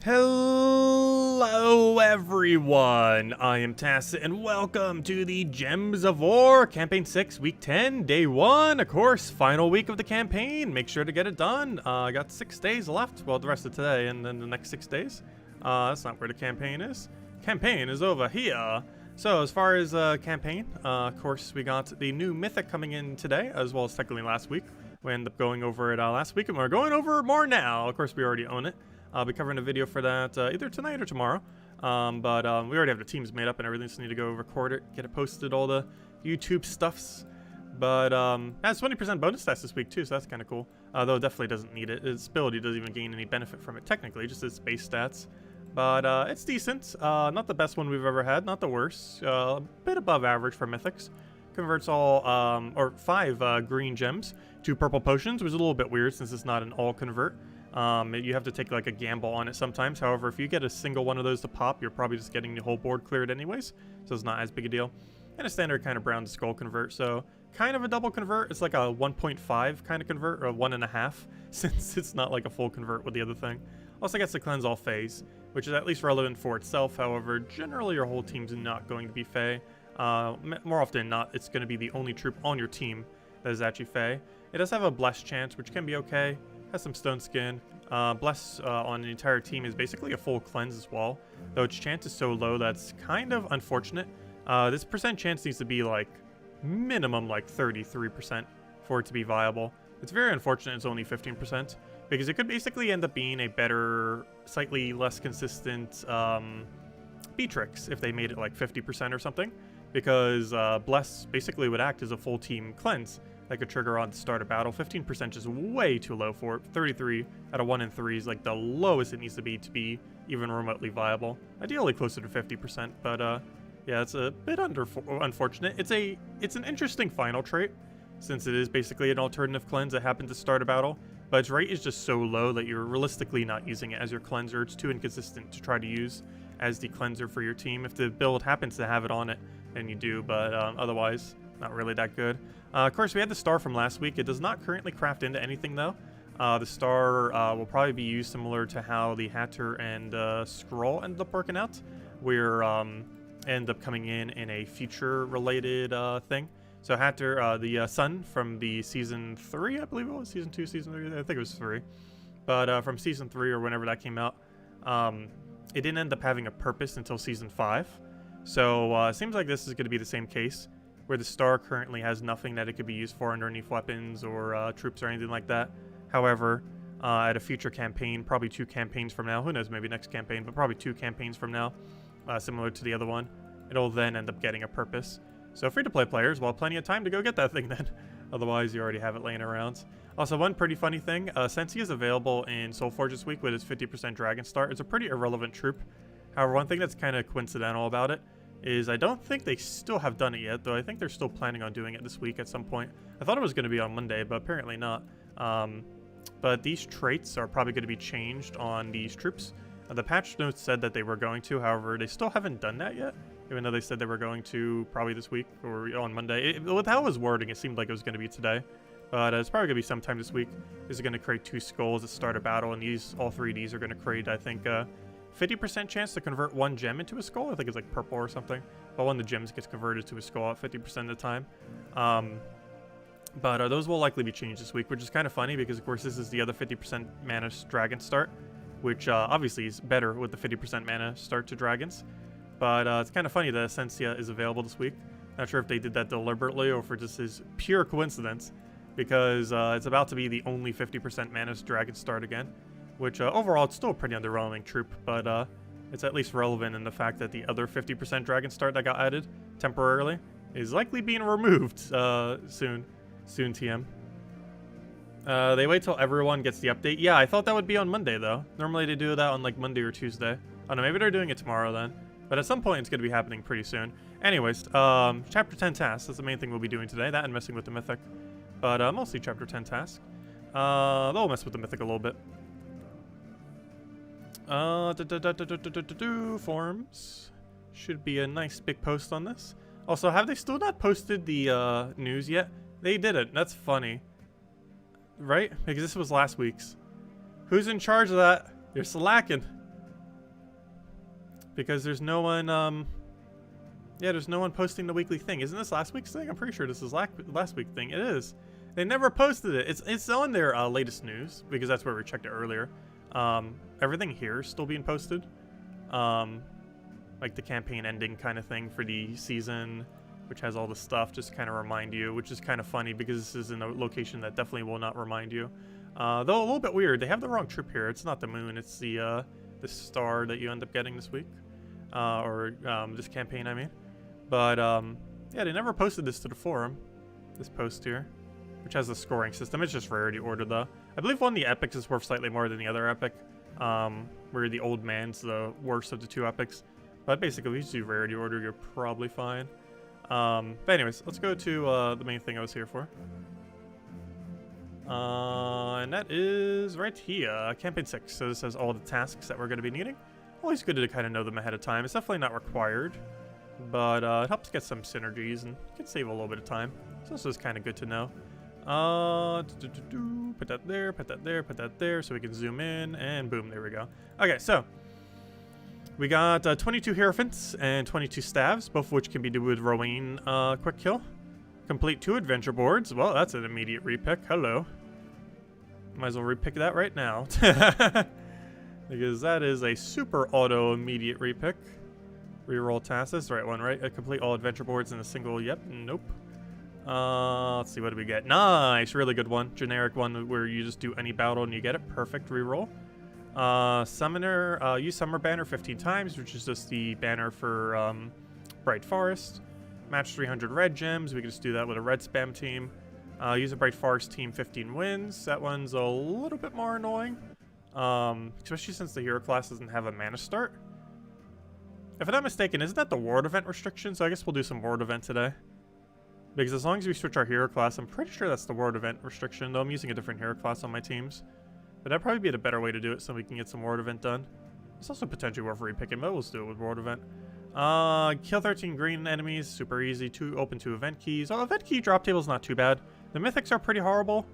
Hello everyone, I am Tacit and welcome to the Gems of War Campaign 6 Week 10 Day 1, of course, final week of the campaign. Make sure to get it done. I got 6 days left, well the rest of today and then the next 6 days. That's not where the campaign is. Campaign is over here. So as far as campaign, of course we got the new Mythic coming in today, as well as technically last week. We ended up going over it last week and we're going over more now. Of course we already own it. I'll be covering a video for that either tonight or tomorrow. We already have the teams made up and everything, so I need to go record it, get it posted, all the YouTube stuffs. But has 20% bonus stats this week too, so that's kind of cool. Though it definitely doesn't need it. Its ability doesn't even gain any benefit from it technically, just its base stats. But it's decent. Not the best one we've ever had, not the worst. A bit above average for Mythics. Converts all, or 5 green gems to purple potions, which is a little bit weird since it's not an all convert. You have to take like a gamble on it sometimes. However, if you get a single one of those to pop, you're probably just getting the whole board cleared anyways, so it's not as big a deal. And a standard kind of brown to skull convert, so kind of a double convert. It's like a 1.5 kind of convert, or a 1.5, since it's not like a full convert with the other thing. Also gets to cleanse all Fays, which is at least relevant for itself. However, generally your whole team's not going to be Fey. More often than not, it's going to be the only troop on your team that is actually Fey. It does have a bless chance, which can be okay. Has some stone skin. Bless on the entire team is basically a full cleanse as well, though its chance is so low that's kind of unfortunate. This percent chance needs to be like minimum like 33% for it to be viable. It's very unfortunate it's only 15%, because it could basically end up being a better, slightly less consistent Beatrix if they made it like 50% or something, because Bless basically would act as a full team cleanse that could trigger on the start of battle. 15% is way too low for it. 33 out of 1 in 3 is like the lowest it needs to be even remotely viable. Ideally closer to 50%, but yeah, it's a bit unfortunate. It's an interesting final trait, since it is basically an alternative cleanse that happens to start a battle, but its rate is just so low that you're realistically not using it as your cleanser. It's too inconsistent to try to use as the cleanser for your team. If the build happens to have it on it, then you do, but otherwise, not really that good. Of course, we had the star from last week. It does not currently craft into anything, though. The star will probably be used similar to how the Hatter and Scroll ended up working out, where end up coming in a future-related thing. So Hatter, the sun from the Season 3, I believe it was, Season 2, Season 3, I think it was 3. But from Season 3, or whenever that came out, it didn't end up having a purpose until Season 5. So it seems like this is going to be the same case, where the star currently has nothing that it could be used for underneath weapons or troops or anything like that. However, at a future campaign, probably 2 campaigns from now, who knows, maybe next campaign, but probably 2 campaigns from now, similar to the other one, it'll then end up getting a purpose. So free-to-play players, well, plenty of time to go get that thing then. Otherwise, you already have it laying around. Also, one pretty funny thing, since he is available in Soulforge this week with his 50% Dragon Start, it's a pretty irrelevant troop. However, one thing that's kind of coincidental about it is I don't think they still have done it yet, though I think they're still planning on doing it this week at some point. I thought it was going to be on Monday, but apparently not. But these traits are probably going to be changed on these troops. The patch notes said that they were going to, however, they still haven't done that yet, even though they said they were going to probably this week or on Monday. With how it was wording, it seemed like it was going to be today. But it's probably going to be sometime this week. This is going to create 2 skulls at start a battle, and all 3 of these are going to create, I think, 50% chance to convert 1 gem into a skull. I think it's like purple or something. But one of the gems gets converted to a skull at 50% of the time. But those will likely be changed this week, which is kind of funny because, of course, this is the other 50% mana dragon start, which obviously is better with the 50% mana start to dragons. But it's kind of funny that Essentia is available this week. Not sure if they did that deliberately or if it just is pure coincidence, because it's about to be the only 50% mana dragon start again. Which overall, it's still a pretty underwhelming troop, but it's at least relevant in the fact that the other 50% Dragon Start that got added temporarily is likely being removed soon TM. They wait till everyone gets the update. Yeah, I thought that would be on Monday, though. Normally they do that on like Monday or Tuesday. I don't know, maybe they're doing it tomorrow then. But at some point, it's going to be happening pretty soon. Anyways, Chapter 10 tasks. That's the main thing we'll be doing today. That and messing with the Mythic. But mostly Chapter 10 tasks. They'll mess with the Mythic a little bit. Forums. Should be a nice big post on this. Also, have they still not posted the news yet? They didn't. That's funny. Right? Because this was last week's. Who's in charge of that? You're slacking. because there's no one, yeah, there's no one posting the weekly thing. Isn't this last week's thing? I'm pretty sure this is last week's thing. It is. They never posted it. It's on their latest news, because that's where we checked it earlier. Everything here is still being posted. Like the campaign ending kind of thing for the season, which has all the stuff just to kind of remind you, which is kind of funny because this is in a location that definitely will not remind you. Though a little bit weird. They have the wrong trip here. It's not the moon. It's the star that you end up getting this week. Or this campaign, I mean. But, yeah, they never posted this to the forum. This post here. Which has the scoring system. It's just rarity order, though. I believe one of the epics is worth slightly more than the other epic. Where the old man's the worst of the two epics. But basically, if you just do rarity order, you're probably fine. But anyways, let's go to the main thing I was here for. And that is right here, Campaign 6. So this has all the tasks that we're going to be needing. Always good to kind of know them ahead of time. It's definitely not required, but it helps get some synergies and can save a little bit of time. So this is kind of good to know. Put that there, put that there, put that there, so we can zoom in, and boom, there we go. Okay, so we got 22 Hierophants and 22 Staves, both of which can be done with Rowan quick kill. Complete 2 adventure boards. Well, that's an immediate repick. Hello. Might as well repick that right now. Because that is a super auto immediate repick. Reroll task. That's the right one, right? Complete all adventure boards in a single. Yep. Nope. Let's see. What do we get? Nice. Really good one. Generic one where you just do any battle and you get it. Perfect reroll. Summoner. Use Summer Banner 15 times, which is just the banner for Bright Forest. Match 300 red gems. We can just do that with a red spam team. Use a Bright Forest team 15 wins. That one's a little bit more annoying. Especially since the hero class doesn't have a mana start. If I'm not mistaken, isn't that the ward event restriction? So I guess we'll do some ward event today. Because as long as we switch our hero class, I'm pretty sure that's the ward event restriction. Though I'm using a different hero class on my teams. But that'd probably be the better way to do it so we can get some ward event done. It's also potentially worth repicking, but we'll just do it with ward event. Kill 13 green enemies, super easy. Open 2 event keys. Oh, event key drop table's not too bad. The mythics are pretty horrible,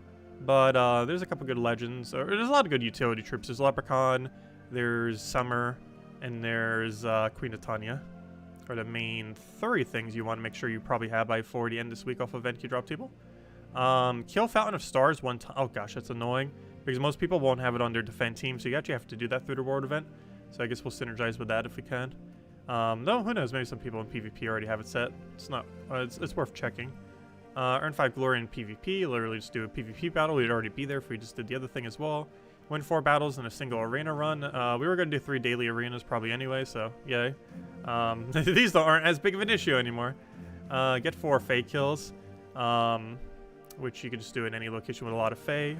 but there's a couple good legends. There's a lot of good utility troops. There's Leprechaun, there's Summer, and there's Queen of Tanya. Are the main 3 things you want to make sure you probably have by 40 end this week off of event key drop table. Kill Fountain of Stars 1 time. Oh gosh, that's annoying because most people won't have it on their defend team, so you actually have to do that through the ward event. So I guess we'll synergize with that if we can. Though, who knows, maybe some people in PvP already have it set. It's not, it's worth checking. Earn 5 glory in PvP, literally just do a PvP battle. We'd already be there if we just did the other thing as well. Win 4 battles in a single arena run. We were going to do 3 daily arenas probably anyway, so yay. These aren't as big of an issue anymore. Get 4 Fae kills, which you can just do in any location with a lot of Fae.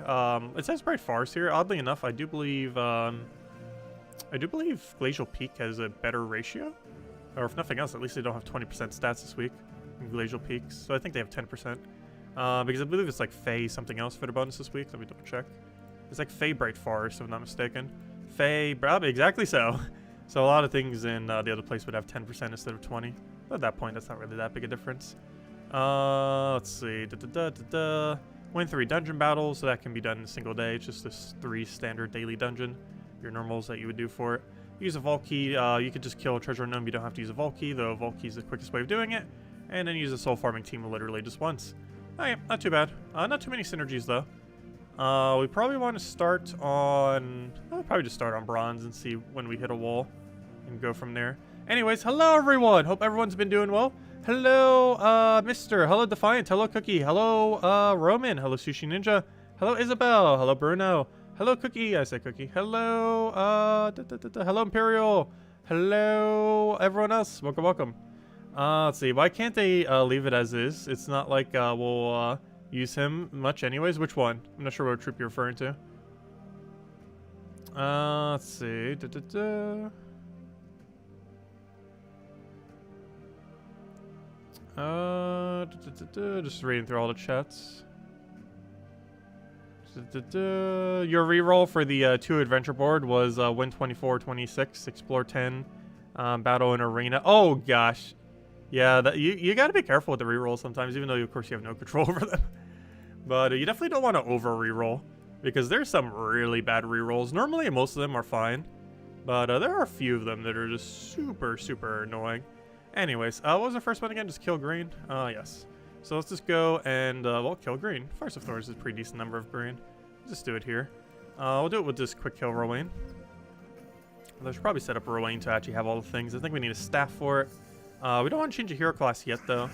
It says Bright Forest here. Oddly enough, I do believe Glacial Peak has a better ratio. Or if nothing else, at least they don't have 20% stats this week in Glacial Peaks. So I think they have 10%. Because I believe it's like Fae something else for the bonus this week. Let me double check. It's like Fae Bright Forest, if I'm not mistaken. Fae, exactly so. So a lot of things in the other place would have 10% instead of 20. But at that point, that's not really that big a difference. Let's see. Win 3 dungeon battles, so that can be done in a single day. It's just this 3 standard daily dungeon. Your normals that you would do for it. Use a vault key. You could just kill a treasure unknown. You don't have to use a vault key, though a vault key is the quickest way of doing it. And then use a soul farming team literally just once. Okay, not too bad. Not too many synergies though. We probably want to start on. I'll probably just start on bronze and see when we hit a wall, and go from there. Anyways, hello everyone. Hope everyone's been doing well. Hello, Mister. Hello, Defiant. Hello, Cookie. Hello, Roman. Hello, Sushi Ninja. Hello, Isabel. Hello, Bruno. Hello, Cookie. I said Cookie. Hello, hello, Imperial. Hello, everyone else. Welcome, welcome. Let's see. Why can't they leave it as is? It's not like we'll use him much anyways. Which one? I'm not sure what troop you're referring to. Let's see. Just reading through all the chats. Your reroll for the 2 adventure board was win 24, 26, explore 10, battle in arena. Oh gosh, yeah. You got to be careful with the reroll sometimes, even though of course you have no control over them. But you definitely don't want to over reroll because there's some really bad rerolls. Normally most of them are fine, But there are a few of them that are just super, super annoying. Anyways, what was the first one again? Just kill green? Yes. So let's just go and, well, kill green. Force of Thorns is a pretty decent number of green. Let's just do it here. We'll do it with this quick kill Rowan. I should probably set up Rowan to actually have all the things. I think we need a staff for it. We don't want to change the hero class yet, though,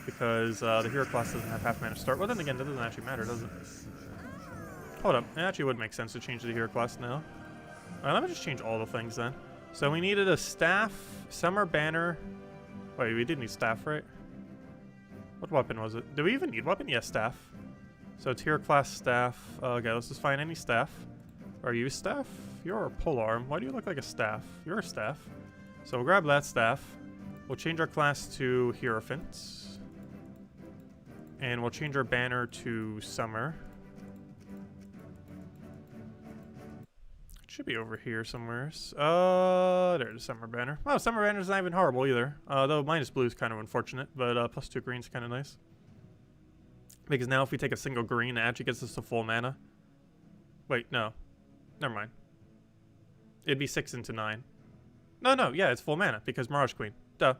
because the hero class doesn't have half mana start. Well, then again, that doesn't actually matter, does it? Hold up. It actually would make sense to change the hero class now. Alright, let me just change all the things then. So we needed a staff, summer banner. Wait, we did need staff, right? What weapon was it? Do we even need weapon? Yes, staff. So it's hero class staff. Okay, let's just find any staff. Are you a staff? You're a polearm. Why do you look like a staff? You're a staff. So we'll grab that staff. We'll change our class to Hierophant. And we'll change our banner to Summer. It should be over here somewhere. There's a Summer banner. Oh, Summer banner's not even horrible either. Though minus blue is kind of unfortunate, but plus 2 green's kind of nice. Because now if we take a single green, it actually gets us to full mana. Wait, no. Never mind. It'd be 6 into 9. No, yeah, it's full mana because Mirage Queen. Duh.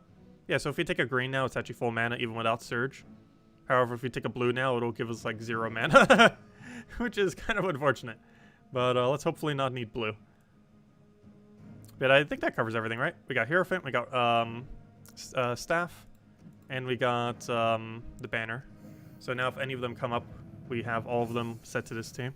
Yeah, so if we take a green now, it's actually full mana even without Surge. However, if we take a blue now, it'll give us like 0 mana, which is kind of unfortunate. But let's hopefully not need blue. But I think that covers everything, right? We got Hierophant, we got staff, and we got the banner. So now if any of them come up, we have all of them set to this team.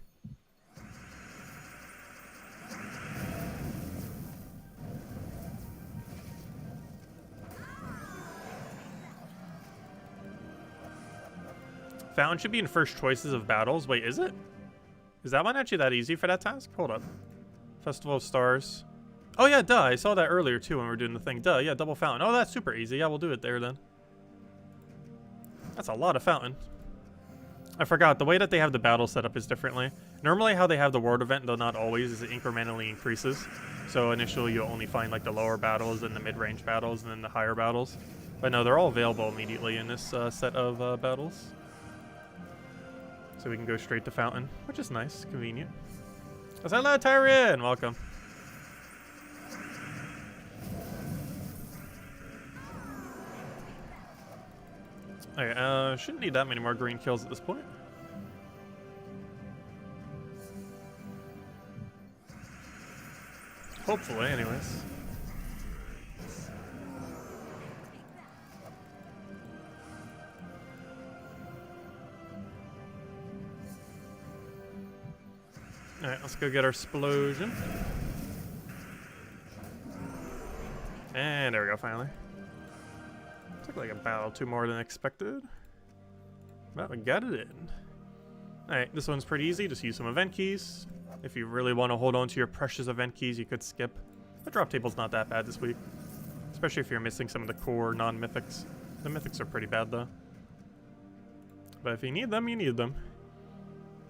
Fountain should be in first choices of battles. Wait, is it? Is that one actually that easy for that task? Hold up. Festival of Stars. Oh yeah, duh. I saw that earlier too when we were doing the thing. Duh, yeah, double fountain. Oh, that's super easy. Yeah, we'll do it there then. That's a lot of fountain. I forgot, the way that they have the battle set up is differently. Normally how they have the world event, though not always, is it incrementally increases. So initially you'll only find like the lower battles, then the mid-range battles, and then the higher battles. But no, they're all available immediately in this set of battles. So we can go straight to fountain, which is nice, convenient. Hello, Tyrion! Welcome. Okay, shouldn't need that many more green kills at this point. Hopefully, anyways. Alright, let's go get our explosion. And there we go, finally. Took like a battle 2 more than expected. But we got it in. Alright, this one's pretty easy. Just use some event keys. If you really want to hold on to your precious event keys, you could skip. The drop table's not that bad this week. Especially if you're missing some of the core non-mythics. The mythics are pretty bad though. But if you need them, you need them.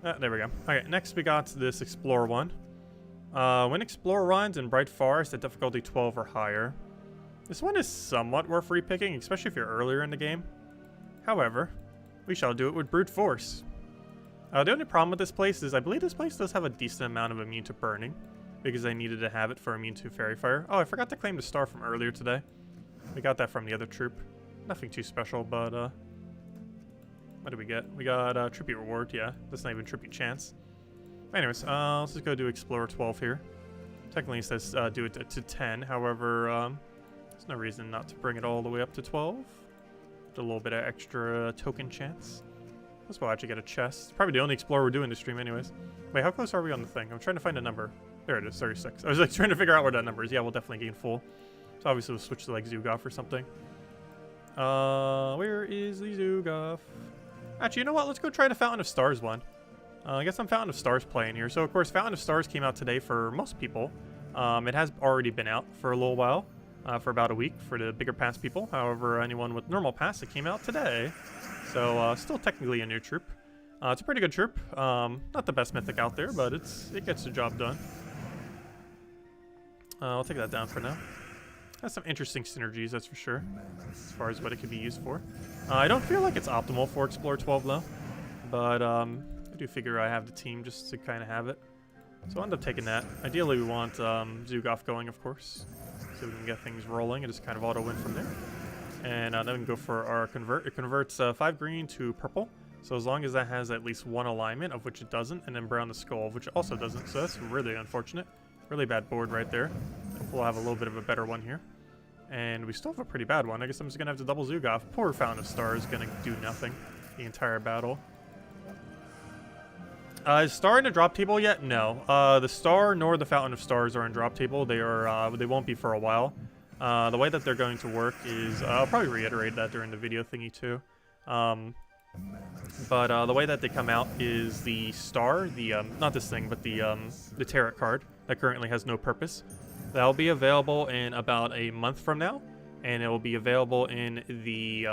There we go. Alright, next we got this Explore one. When Explore runs in Bright Forest at difficulty 12 or higher. This one is somewhat worth repicking, especially if you're earlier in the game. However, we shall do it with Brute Force. The only problem with this place is I believe this place does have a decent amount of immune to burning, because I needed to have it for immune to fairy fire. Oh, I forgot to claim the star from earlier today. We got that from the other troop. Nothing too special, but what did we get? We got tribute reward, yeah. That's not even tribute chance. Anyways, let's just go do Explorer 12 here. Technically it says do it to 10, however, there's no reason not to bring it all the way up to 12. Just a little bit of extra token chance. Let's go actually get a chest. It's probably the only Explorer we're doing this stream anyways. Wait, how close are we on the thing? I'm trying to find a number. There it is, 36. I was like trying to figure out where that number is. Yeah, we'll definitely gain full. So obviously we'll switch to like Zugoff or something. Where is the Zugoff? Actually, you know what? Let's go try the Fountain of Stars one. I guess I'm Fountain of Stars playing here. So of course, Fountain of Stars came out today for most people. It has already been out for a little while. For about a week for the bigger pass people. However, anyone with normal pass, it came out today. So still technically a new troop. It's a pretty good troop. Not the best mythic out there, but it gets the job done. I'll take that down for now. Has some interesting synergies, that's for sure, as far as what it could be used for. I don't feel like it's optimal for Explorer 12 though, but I do figure I have the team just to kind of have it. So I'll end up taking that. Ideally, we want Zugaf going, of course, so we can get things rolling and just kind of auto-win from there. And then we can go for our convert. It converts 5 green to purple. So as long as that has at least 1 alignment, of which it doesn't, and then brown to skull, which it also doesn't. So that's really unfortunate. Really bad board right there. We'll have a little bit of a better one here. And we still have a pretty bad one. I guess I'm just going to have to double Zugaf. Poor Fountain of Stars is going to do nothing the entire battle. Is Star in a drop table yet? No. The Star nor the Fountain of Stars are in drop table. They are. They won't be for a while. The way that they're going to work is, I'll probably reiterate that during the video thingy too. But the way that they come out is the Star, not this thing, but the Tarot card that currently has no purpose. That'll be available in about a month from now, and it will be available in the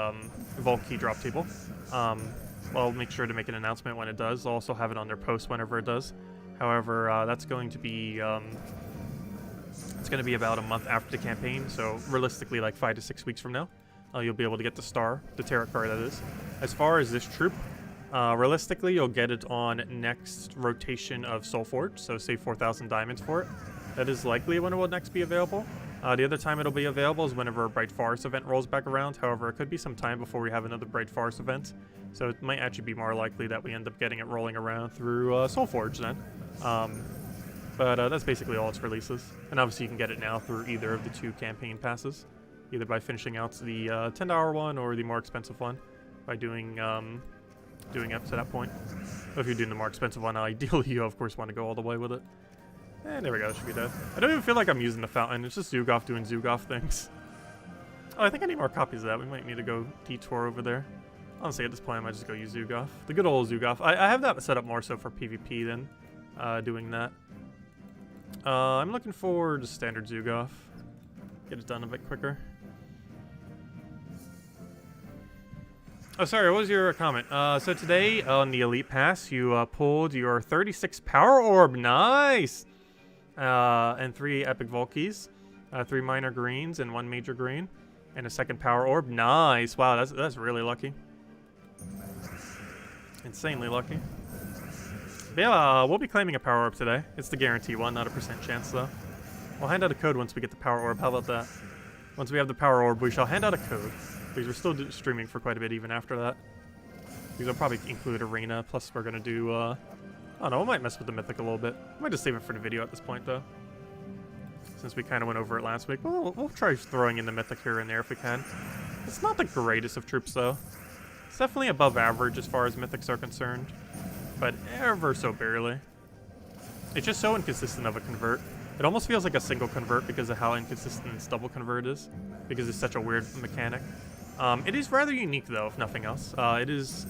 Vault Key drop table. I'll make sure to make an announcement when it does. I'll also have it on their post whenever it does. However, that's going to be it's going to be about a month after the campaign, so realistically like 5 to 6 weeks from now, you'll be able to get the Star, the Tarot card that is. As far as this troop, realistically you'll get it on next rotation of Soulforge, so save 4,000 diamonds for it. That is likely when it will next be available. The other time it'll be available is whenever a Bright Forest event rolls back around. However, it could be some time before we have another Bright Forest event, so it might actually be more likely that we end up getting it rolling around through Soulforge then. But that's basically all its releases. And obviously you can get it now through either of the 2 campaign passes, either by finishing out the $10 one or the more expensive one by doing up to that point. But if you're doing the more expensive one, ideally you of course want to go all the way with it. And there we go, it should be dead. I don't even feel like I'm using the Fountain, it's just Zugaf doing Zugaf things. Oh, I think I need more copies of that. We might need to go detour over there. Honestly, at this point I might just go use Zugaf. The good old Zugaf. I have that set up more so for PvP than doing that. I'm looking for just standard Zugaf. Get it done a bit quicker. Oh, sorry, what was your comment? So today on the Elite Pass, you pulled your 36 Power Orb. Nice! And 3 Epic Vault Keys, 3 minor greens and 1 major green, and a second Power Orb. Nice! Wow, that's really lucky. Insanely lucky. But yeah, we'll be claiming a Power Orb today. It's the guarantee one, not a % chance though. We'll hand out a code once we get the Power Orb. How about that? Once we have the Power Orb, we shall hand out a code. Because we're still streaming for quite a bit even after that. Because I'll probably include Arena, plus we're going to do, I don't know, we might mess with the Mythic a little bit. I might just save it for the video at this point though. Since we kind of went over it last week. We'll try throwing in the Mythic here and there if we can. It's not the greatest of troops though. It's definitely above average as far as Mythics are concerned. But ever so barely. It's just so inconsistent of a convert. It almost feels like a single convert because of how inconsistent its double convert is. Because it's such a weird mechanic. It is rather unique though, if nothing else. It is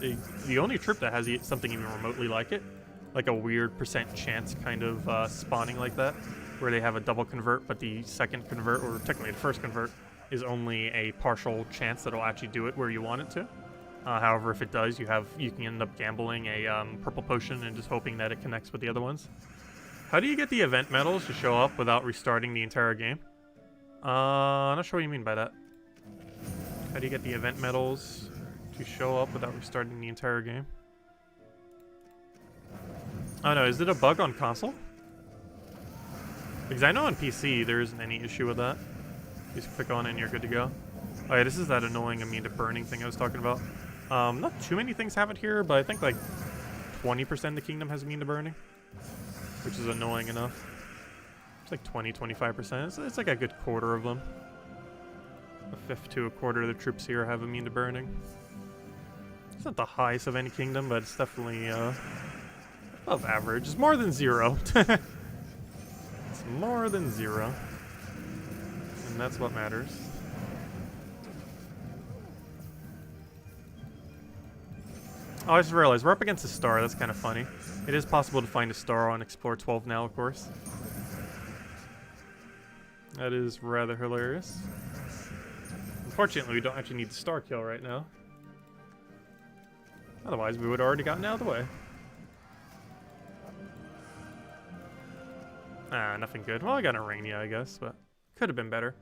the only troop that has something even remotely like it. Like a weird % chance kind of spawning like that. Where they have a double convert, but the second convert, or technically the first convert, is only a partial chance that it'll actually do it where you want it to. However, if it does, you can end up gambling a purple potion and just hoping that it connects with the other ones. How do you get the event medals to show up without restarting the entire game? I'm not sure what you mean by that. How do you get the event medals to show up without restarting the entire game? Oh no, is it a bug on console? Because I know on PC there isn't any issue with that. You just click on it and you're good to go. Oh yeah, this is that annoying immune to burning thing I was talking about. Not too many things have it here, but I think like 20% of the kingdom has immune to burning. Which is annoying enough. It's like 20-25%. It's like a good quarter of them. A fifth to a quarter of the troops here have immune to burning. It's not the highest of any kingdom, but it's definitely above average. It's more than 0. It's more than 0. And that's what matters. Oh, I just realized we're up against a star. That's kind of funny. It is possible to find a star on Explore 12 now, of course. That is rather hilarious. Unfortunately, we don't actually need the star kill right now. Otherwise, we would have already gotten out of the way. Ah, nothing good. Well, I got an Arania, I guess, but could have been better.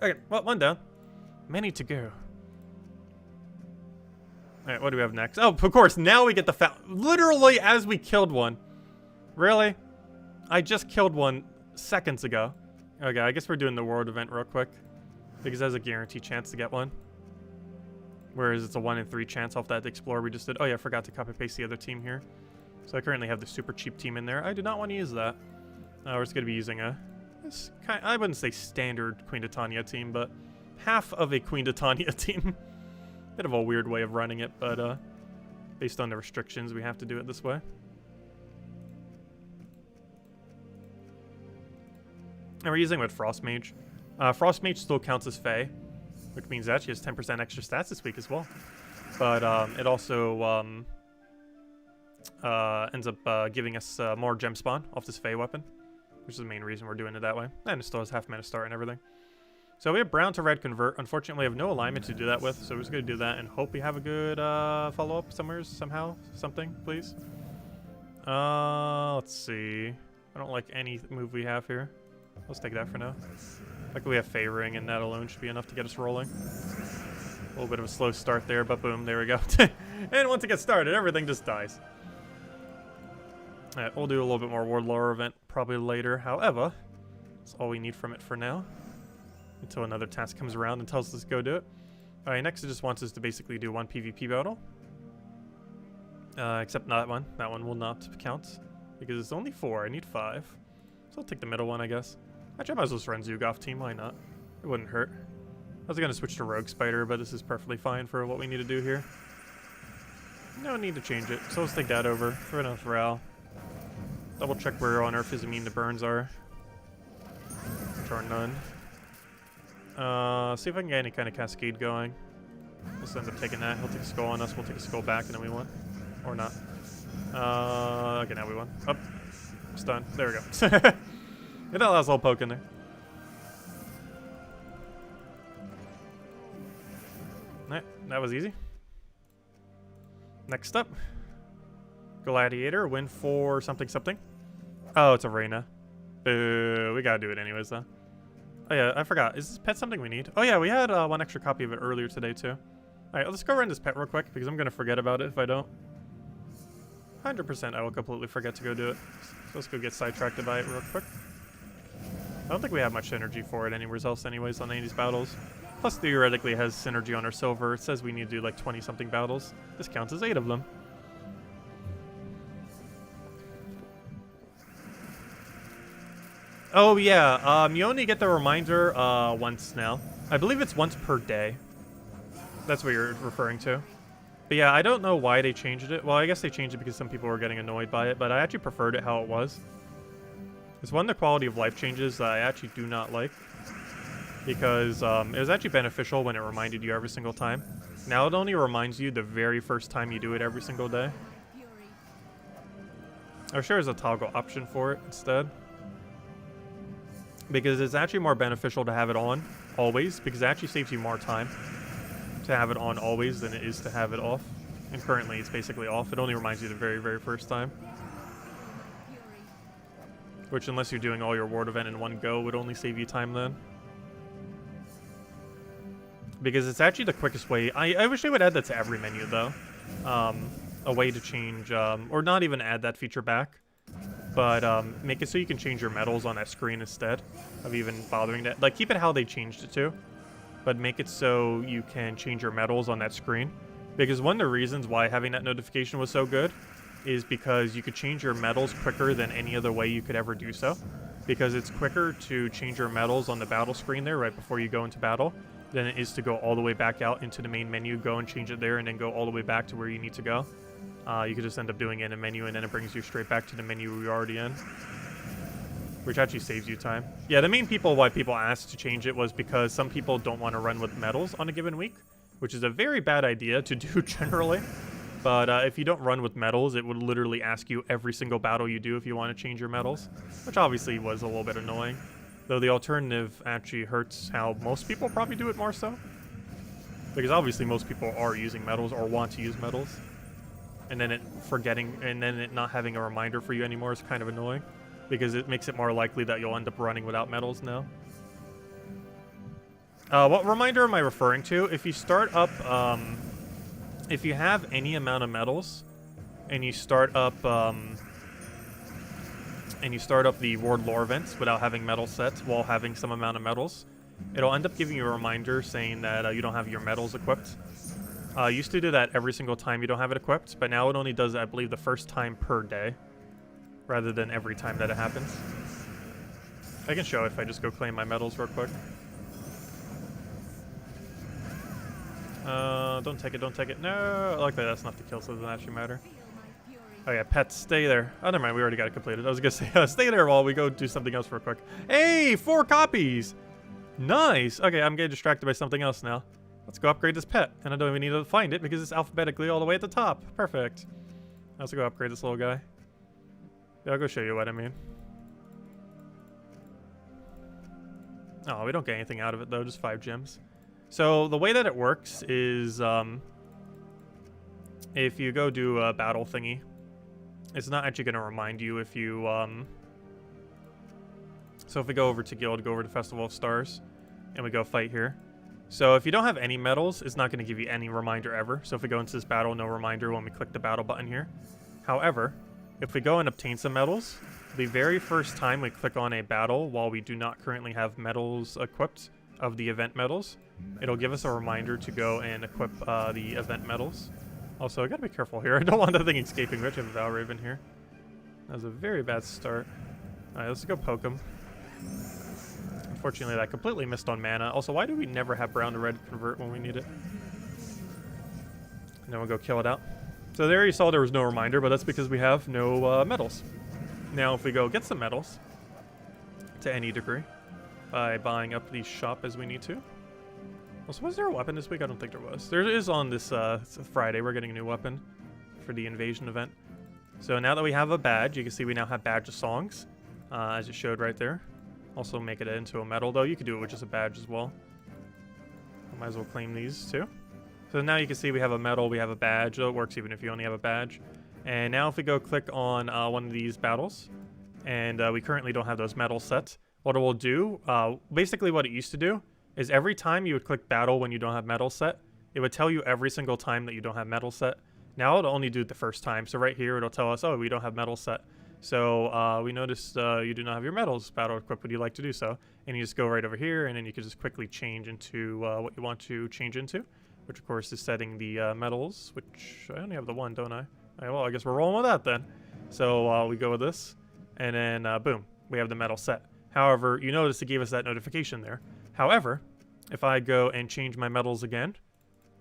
Okay, well, 1 down. Many to go. Alright, what do we have next? Oh, of course, now we get the fountain. Literally, as we killed one. Really? I just killed one seconds ago. Okay, I guess we're doing the world event real quick. Because there's a guaranteed chance to get one. Whereas it's a 1 in 3 chance off that Explorer we just did. Oh yeah, I forgot to copy paste the other team here. So I currently have the super cheap team in there. I do not want to use that. We're just going to be using a... I wouldn't say standard Queen Titania team, but half of a Queen Titania team. Bit of a weird way of running it, but based on the restrictions, we have to do it this way. And we're using with Frost Mage. Frost Mage still counts as Fey, which means that she has 10% extra stats this week as well. But it also ends up giving us more gem spawn off this Fey weapon, which is the main reason we're doing it that way. And it still has half mana start and everything. So we have brown to red convert. Unfortunately, we have no alignment to do that with, so we're just going to do that and hope we have a good follow-up somewhere, somehow, something, please. Let's see. I don't like any move we have here. Let's take that for now. Like we have favoring, and that alone should be enough to get us rolling. A little bit of a slow start there, but boom, there we go. And once it gets started, everything just dies. Alright, we'll do a little bit more Ward Lore event probably later. However, that's all we need from it for now. Until another task comes around and tells us to go do it. Alright, next it just wants us to basically do 1 PvP battle. Except not that one. That one will not count. Because it's only 4. I need 5. So I'll take the middle one, I guess. Actually, I might as well just run Zug off team. Why not? It wouldn't hurt. I was going to switch to Rogue Spider, but this is perfectly fine for what we need to do here. No need to change it. So let's take that over. Throw it on Thrall. Double check where on Earth is immune to burns are. Which are none. See if I can get any kind of cascade going. Let's end up taking that. He'll take a skull on us. We'll take a skull back, and then we won. Or not. Okay, now we won. Up. Stun. There we go. Get that last little poke in there. Alright, that was easy. Next up. Gladiator, win for something something. Oh, it's a Reyna. Boo, we gotta do it anyways though. Oh yeah, I forgot. Is this pet something we need? Oh yeah, we had 1 extra copy of it earlier today too. Alright, let's go run this pet real quick because I'm gonna forget about it if I don't. 100% I will completely forget to go do it. So let's go get sidetracked by it real quick. I don't think we have much synergy for it anywhere else anyways on any of these battles. Plus theoretically it has synergy on our silver. It says we need to do like 20 something battles. This counts as 8 of them. Oh yeah, you only get the reminder once now. I believe it's once per day. That's what you're referring to. But yeah, I don't know why they changed it. Well, I guess they changed it because some people were getting annoyed by it, but I actually preferred it how it was. It's one of the quality of life changes that I actually do not like. Because it was actually beneficial when it reminded you every single time. Now it only reminds you the very first time you do it every single day. I'm sure there's a toggle option for it instead. Because it's actually more beneficial to have it on always, because it actually saves you more time to have it on always than it is to have it off. And currently it's basically off. It only reminds you the very, very first time. Which, unless you're doing all your ward event in one go, would only save you time then. Because it's actually the quickest way. I wish they would add that to every menu though. A way to change, or not even add that feature back. But make it so you can change your medals on that screen instead of even bothering that. Like, keep it how they changed it to, but make it so you can change your medals on that screen. Because one of the reasons why having that notification was so good is because you could change your medals quicker than any other way you could ever do so. Because it's quicker to change your medals on the battle screen there right before you go into battle than it is to go all the way back out into the main menu, go and change it there, and then go all the way back to where you need to go. You could just end up doing it in a menu, and then it brings you straight back to the menu you're already in, which actually saves you time. Yeah, the main why people asked to change it was because some people don't want to run with medals on a given week, which is a very bad idea to do generally. But if you don't run with medals, it would literally ask you every single battle you do if you want to change your medals, which obviously was a little bit annoying. Though the alternative actually hurts how most people probably do it more so. Because obviously most people are using medals or want to use medals. And then it not having a reminder for you anymore is kind of annoying. Because it makes it more likely that you'll end up running without medals now. What reminder am I referring to? If you start up, if you have any amount of medals, and you start up and you start up the Ward lore events without having metal sets while having some amount of medals, it'll end up giving you a reminder saying that you don't have your medals equipped. Used to do that every single time you don't have it equipped, but now it only does it, I believe, the first time per day, rather than every time that it happens. I can show it if I just go claim my medals real quick. Don't take it, don't take it. No, I like that that's not the kill, so it doesn't actually matter. Oh yeah, pets, stay there. Oh, never mind, we already got it completed. I was gonna say, stay there while we go do something else real quick. Hey, 4 copies! Nice! Okay, I'm getting distracted by something else now. Let's go upgrade this pet. And I don't even need to find it because it's alphabetically all the way at the top. Perfect. Let's go upgrade this little guy. Yeah, I'll go show you what I mean. Oh, we don't get anything out of it though, just 5 gems. So the way that it works is if you go do a battle thingy, it's not actually going to remind you if you... So if we go over to Guild, go over to Festival of Stars, and we go fight here. So if you don't have any medals, it's not going to give you any reminder ever. So if we go into this battle, no reminder when we click the battle button here. However, if we go and obtain some medals, the very first time we click on a battle while we do not currently have medals equipped of the event medals, it'll give us a reminder to go and equip the event medals. Also, I gotta be careful here. I don't want that thing escaping. We actually have a Valraven here. That was a very bad start. Alright, let's go poke him. Unfortunately, that completely missed on mana. Also, why do we never have brown to red convert when we need it? And then we'll go kill it out. So there you saw there was no reminder, but that's because we have no medals. Now, if we go get some medals, to any degree, by buying up the shop as we need to. Also, was there a weapon this week? I don't think there was. There is on this Friday. We're getting a new weapon for the invasion event. So now that we have a badge, you can see we now have badge of songs, as it showed right there. Also make it into a medal, though. You could do it with just a badge as well. I might as well claim these too. So now you can see we have a medal, we have a badge. So it works even if you only have a badge. And now if we go click on one of these battles, and we currently don't have those medals set, what it will do, basically what it used to do, is every time you would click battle when you don't have medal set, it would tell you every single time that you don't have medal set. Now it'll only do it the first time. So right here it'll tell us, oh, we don't have medal set. So we noticed you do not have your medals battle equipped. Would you like to do so? And you just go right over here, and then you can just quickly change into what you want to change into, which of course is setting the medals, which I only have the one, don't I? Right, well, I guess we're rolling with that then. So we go with this, and then boom, we have the medal set. However, you notice it gave us that notification there. However, if I go and change my medals again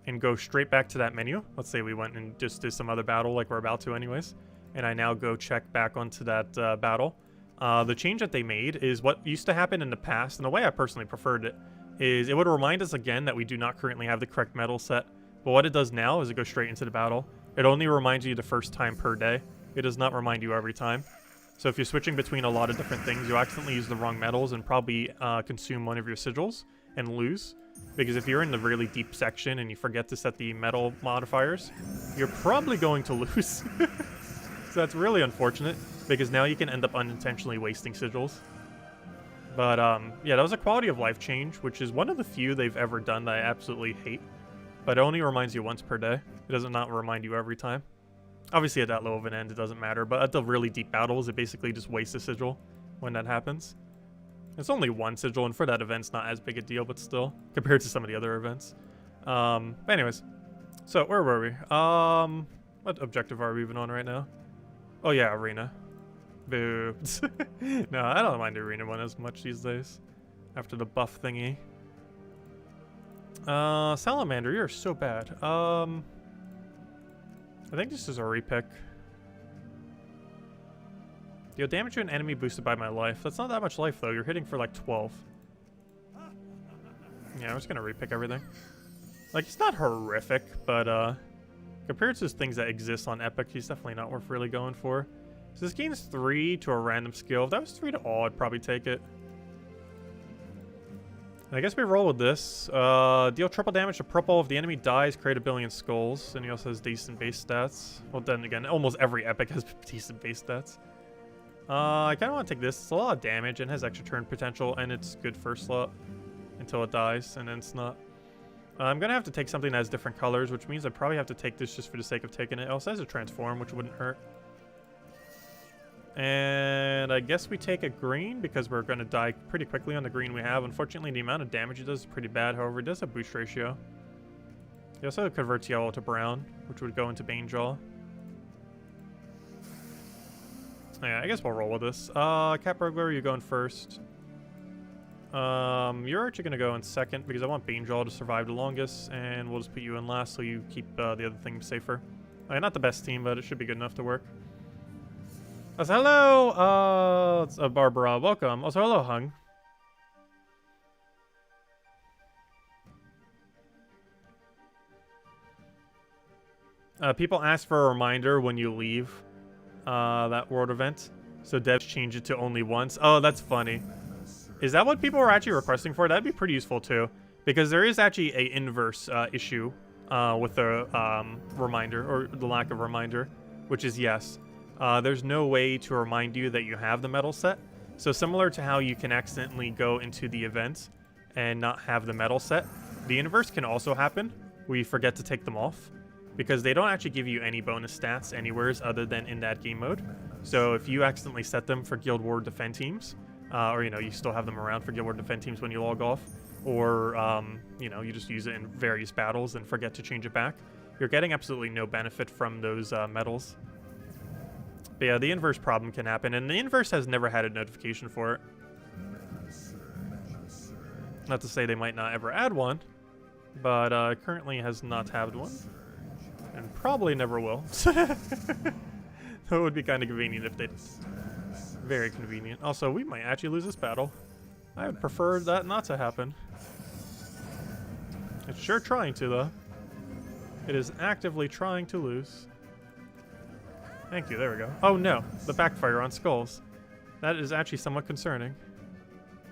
and go straight back to that menu, let's say we went and just did some other battle like we're about to anyways, and I now go check back onto that battle, the change that they made is what used to happen in the past, and the way I personally preferred it is it would remind us again that we do not currently have the correct medal set. But what it does now is it goes straight into the battle. It only reminds you the first time per day. It does not remind you every time. So if you're switching between a lot of different things, you accidentally use the wrong medals and probably consume one of your sigils and lose. Because if you're in the really deep section and you forget to set the medal modifiers, you're probably going to lose. So that's really unfortunate, because now you can end up unintentionally wasting sigils. But yeah, that was a quality of life change, which is one of the few they've ever done that I absolutely hate. But it only reminds you once per day. It does not remind you every time. Obviously at that low of an end, it doesn't matter, but at the really deep battles, it basically just wastes a sigil when that happens. It's only one sigil, and for that event, it's not as big a deal, but still, compared to some of the other events. But anyways, so where were we? What objective are we even on right now? Oh yeah, arena. Boo. No, I don't mind the arena one as much these days, after the buff thingy. Salamander, you're so bad. I think this is a repick. Deal damage to an enemy boosted by my life. That's not that much life, though. You're hitting for like 12. Yeah, I'm just gonna repick everything. Like, it's not horrific, but compared to things that exist on Epic, he's definitely not worth really going for. So this gains 3 to a random skill. If that was 3 to all, I'd probably take it. I guess we roll with this. Deal triple damage to purple if the enemy dies, create a billion skulls. And he also has decent base stats. Well, then again, almost every epic has decent base stats. I kind of want to take this. It's a lot of damage and has extra turn potential, and it's good first slot until it dies, and then it's not. I'm going to have to take something that has different colors, which means I probably have to take this just for the sake of taking it. It also has a transform, which wouldn't hurt. And I guess we take a green because we're going to die pretty quickly on the green we have. Unfortunately, the amount of damage it does is pretty bad. However, it does have boost ratio. It also converts yellow to brown, which would go into Banejaw. Yeah, I guess we'll roll with this. Cat Burglar, you're going first. You're actually going to go in second because I want Banejaw to survive the longest, and we'll just put you in last so you keep the other thing safer. Not the best team, but it should be good enough to work. Also, hello, it's Barbara, welcome. Also, hello, Hung. People ask for a reminder when you leave that world event, so devs change it to only once. Oh, that's funny. Is that what people were actually requesting for? That'd be pretty useful too, because there is actually a inverse issue with the reminder, or the lack of reminder, which is yes. There's no way to remind you that you have the medal set. So similar to how you can accidentally go into the event and not have the medal set, the inverse can also happen where you forget to take them off, because they don't actually give you any bonus stats anywhere other than in that game mode. So if you accidentally set them for Guild War Defend teams, or you still have them around for Guild War Defend teams when you log off, or you just use it in various battles and forget to change it back, you're getting absolutely no benefit from those medals. But yeah, the inverse problem can happen, and the inverse has never had a notification for it. Not to say they might not ever add one, but currently has not had one, and probably never will. That would be kind of convenient if they did. Very convenient. Also, we might actually lose this battle. I would prefer that not to happen. It's sure trying to, though. It is actively trying to lose. Thank you, there we go. Oh no, the backfire on skulls. That is actually somewhat concerning.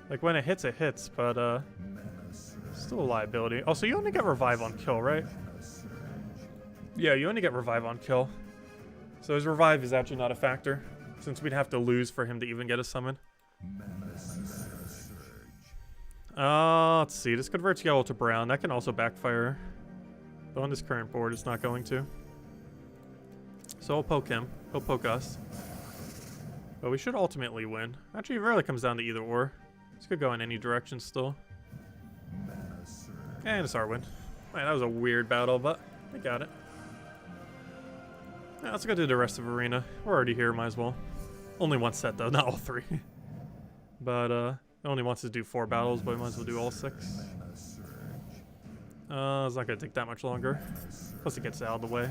Like, when it hits, but still a liability. Also, you only get revive on kill, right? Yeah, you only get revive on kill. So his revive is actually not a factor, since we'd have to lose for him to even get a summon. Let's see, this converts yellow to brown. That can also backfire. But on this current board, it's not going to. So I'll poke him. He'll poke us. But we should ultimately win. Actually, it really comes down to either or. This could go in any direction still. And it's our win. Man, that was a weird battle, but we got it. Yeah, let's go do the rest of Arena. We're already here, might as well. Only one set though, not all three. But it only wants to do 4 battles, but we might as well do all 6. It's not gonna take that much longer. Plus it gets out of the way.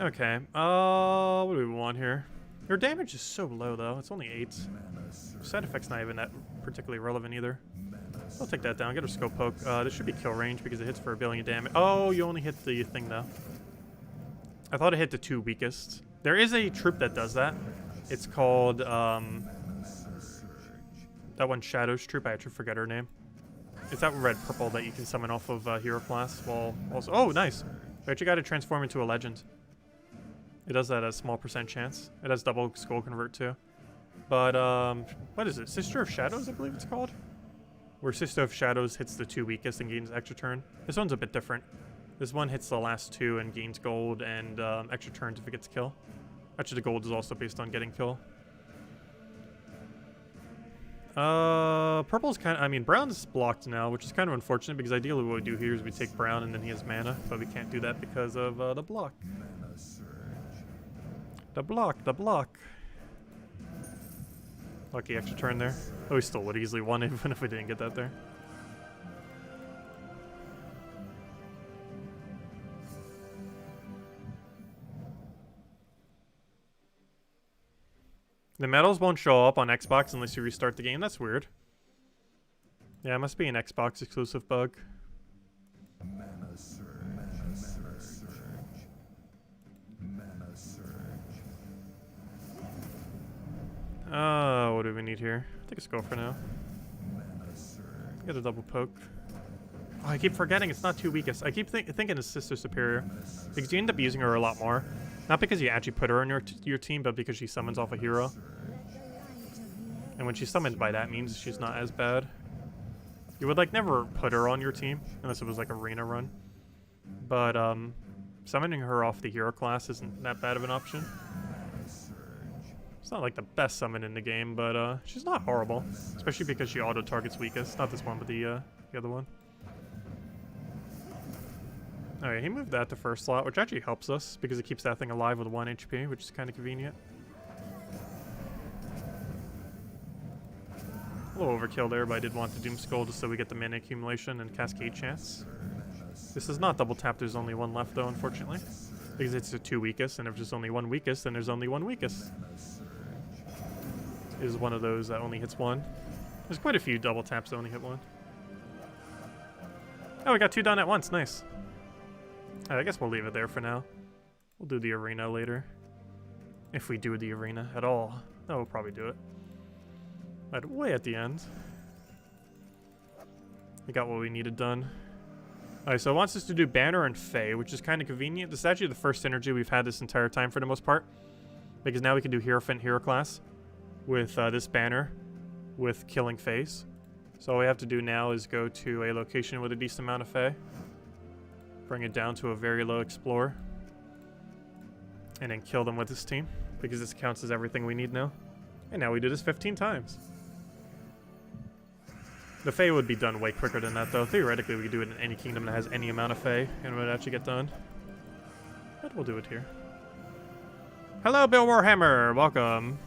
Okay, what do we want here? Your damage is so low though, it's only 8. Side effect's not even that particularly relevant either. I'll take that down, get a scope poke. This should be kill range because it hits for 1 billion damage. Oh, you only hit the thing though. I thought it hit the 2 weakest. There is a troop that does that. It's called, that one Shadows troop, I actually forget her name. It's that red-purple that you can summon off of hero class while also... Oh, nice! We actually got to transform into a legend. It does that at a small % chance. It has double skull convert too. But, what is it? Sister of Shadows, I believe it's called? Where Sister of Shadows hits the 2 weakest and gains extra turn. This one's a bit different. This one hits the last 2 and gains gold and extra turns if it gets kill. Actually, the gold is also based on getting kill. Purple's kind of... I mean, brown's blocked now, which is kind of unfortunate because ideally what we do here is we take brown and then he has mana, but we can't do that because of the block. The block. Lucky extra turn there. Oh, we still would easily won even if we didn't get that there. The medals won't show up on Xbox unless you restart the game. That's weird. Yeah, it must be an Xbox exclusive bug. What do we need here? I think it's go for now. Get a double poke. Oh, I keep forgetting it's not 2 weakest. I keep thinking it's Sister Superior. Because you end up using her a lot more. Not because you actually put her on your team, but because she summons off a hero. And when she's summoned by that means she's not as bad. You would like never put her on your team, unless it was like arena run. But summoning her off the hero class isn't that bad of an option. It's not like the best summon in the game, but she's not horrible. Especially because she auto-targets weakest. Not this one, but the other one. Alright, he moved that to first slot, which actually helps us because it keeps that thing alive with 1 HP, which is kind of convenient. A little overkill there, but I did want the Doom Skull just so we get the mana accumulation and cascade chance. This is not double tap, there's only one left though, unfortunately. Because it's the 2 weakest, and if there's only 1 weakest, then there's only 1 weakest. Is one of those that only hits 1. There's quite a few double taps that only hit 1. Oh, we got 2 done at once, nice. I guess we'll leave it there for now. We'll do the arena later. If we do the arena at all. No, we'll probably do it. But way at the end. We got what we needed done. Alright, so it wants us to do Banner and Fae, which is kind of convenient. This is actually the first synergy we've had this entire time for the most part. Because now we can do Hierophant Hero class with this Banner with killing Faes. So all we have to do now is go to a location with a decent amount of Fae. Bring it down to a very low Explore. And then kill them with this team. Because this counts as everything we need now. And now we do this 15 times. The Fae would be done way quicker than that, though. Theoretically, we could do it in any kingdom that has any amount of Fae, and it would actually get done. But we'll do it here. Hello, Bill Warhammer! Welcome.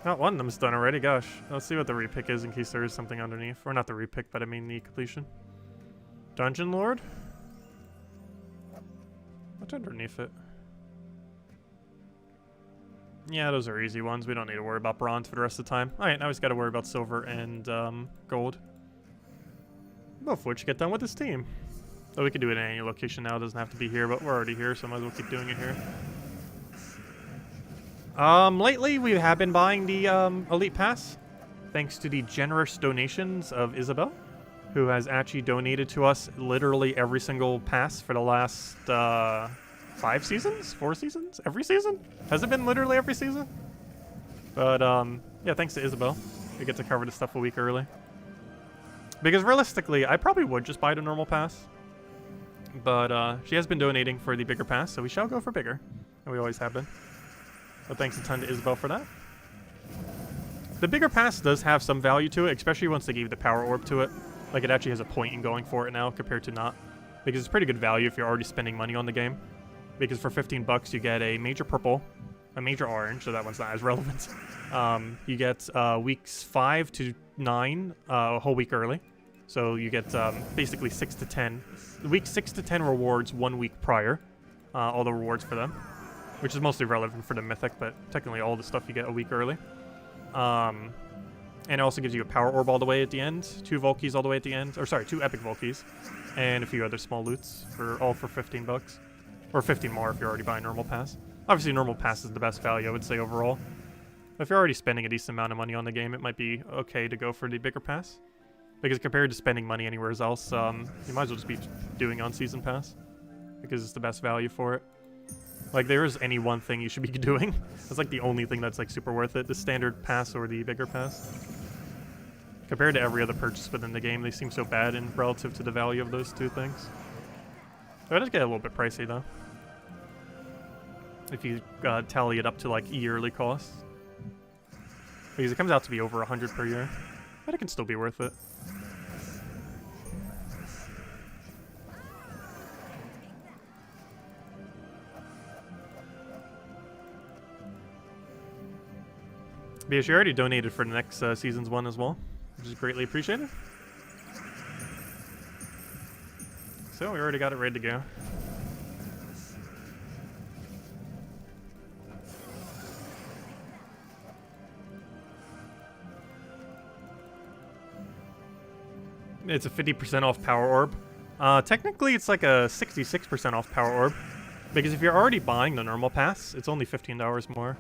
Not one of them's done already, gosh. Let's see what the repick is in case there is something underneath. Or not the repick, but I mean the completion. Dungeon Lord? What's underneath it? Yeah, those are easy ones. We don't need to worry about bronze for the rest of the time. Alright, now we just gotta worry about silver and gold. Both of which get done with this team. So we can do it in any location now. It doesn't have to be here, but we're already here, so might as well keep doing it here. Lately we have been buying the Elite Pass, thanks to the generous donations of Isabel, who has actually donated to us literally every single pass for the last 5 seasons? 4 seasons? Every season? Has it been literally every season? But yeah, thanks to Isabel, we get to cover this stuff a week early. Because realistically, I probably would just buy the normal pass, but she has been donating for the bigger pass, so we shall go for bigger, and we always have been. But thanks a ton to Isabel for that. The bigger pass does have some value to it, especially once they gave the power orb to it. Like, it actually has a point in going for it now compared to not. Because it's pretty good value if you're already spending money on the game. Because for 15 bucks, you get a major purple, a major orange, so that one's not as relevant. You get weeks 5 to 9 a whole week early. So you get basically 6 to 10. Week 6 to 10 rewards 1 week prior. All the rewards for them. Which is mostly relevant for the Mythic, but technically all the stuff you get a week early. And it also gives you a Power Orb all the way at the end, 2 Volkies all the way at the end, or sorry, 2 Epic Volkies, and a few other small loots, all for 15 bucks. Or 15 more if you're already buying Normal Pass. Obviously, Normal Pass is the best value, I would say, overall. But if you're already spending a decent amount of money on the game, it might be okay to go for the bigger pass. Because compared to spending money anywhere else, you might as well just be doing on Season Pass. Because it's the best value for it. Like, there is any one thing you should be doing. That's like the only thing that's like super worth it. The standard pass or the bigger pass. Compared to every other purchase within the game, they seem so bad in relative to the value of those 2 things. So it does get a little bit pricey though. If you tally it up to like yearly costs. Because it comes out to be over 100 per year. But it can still be worth it. Because you already donated for the next season's one as well, which is greatly appreciated. So we already got it ready to go. It's a 50% off Power Orb. Technically, it's like a 66% off Power Orb. Because if you're already buying the normal pass, it's only $15 more.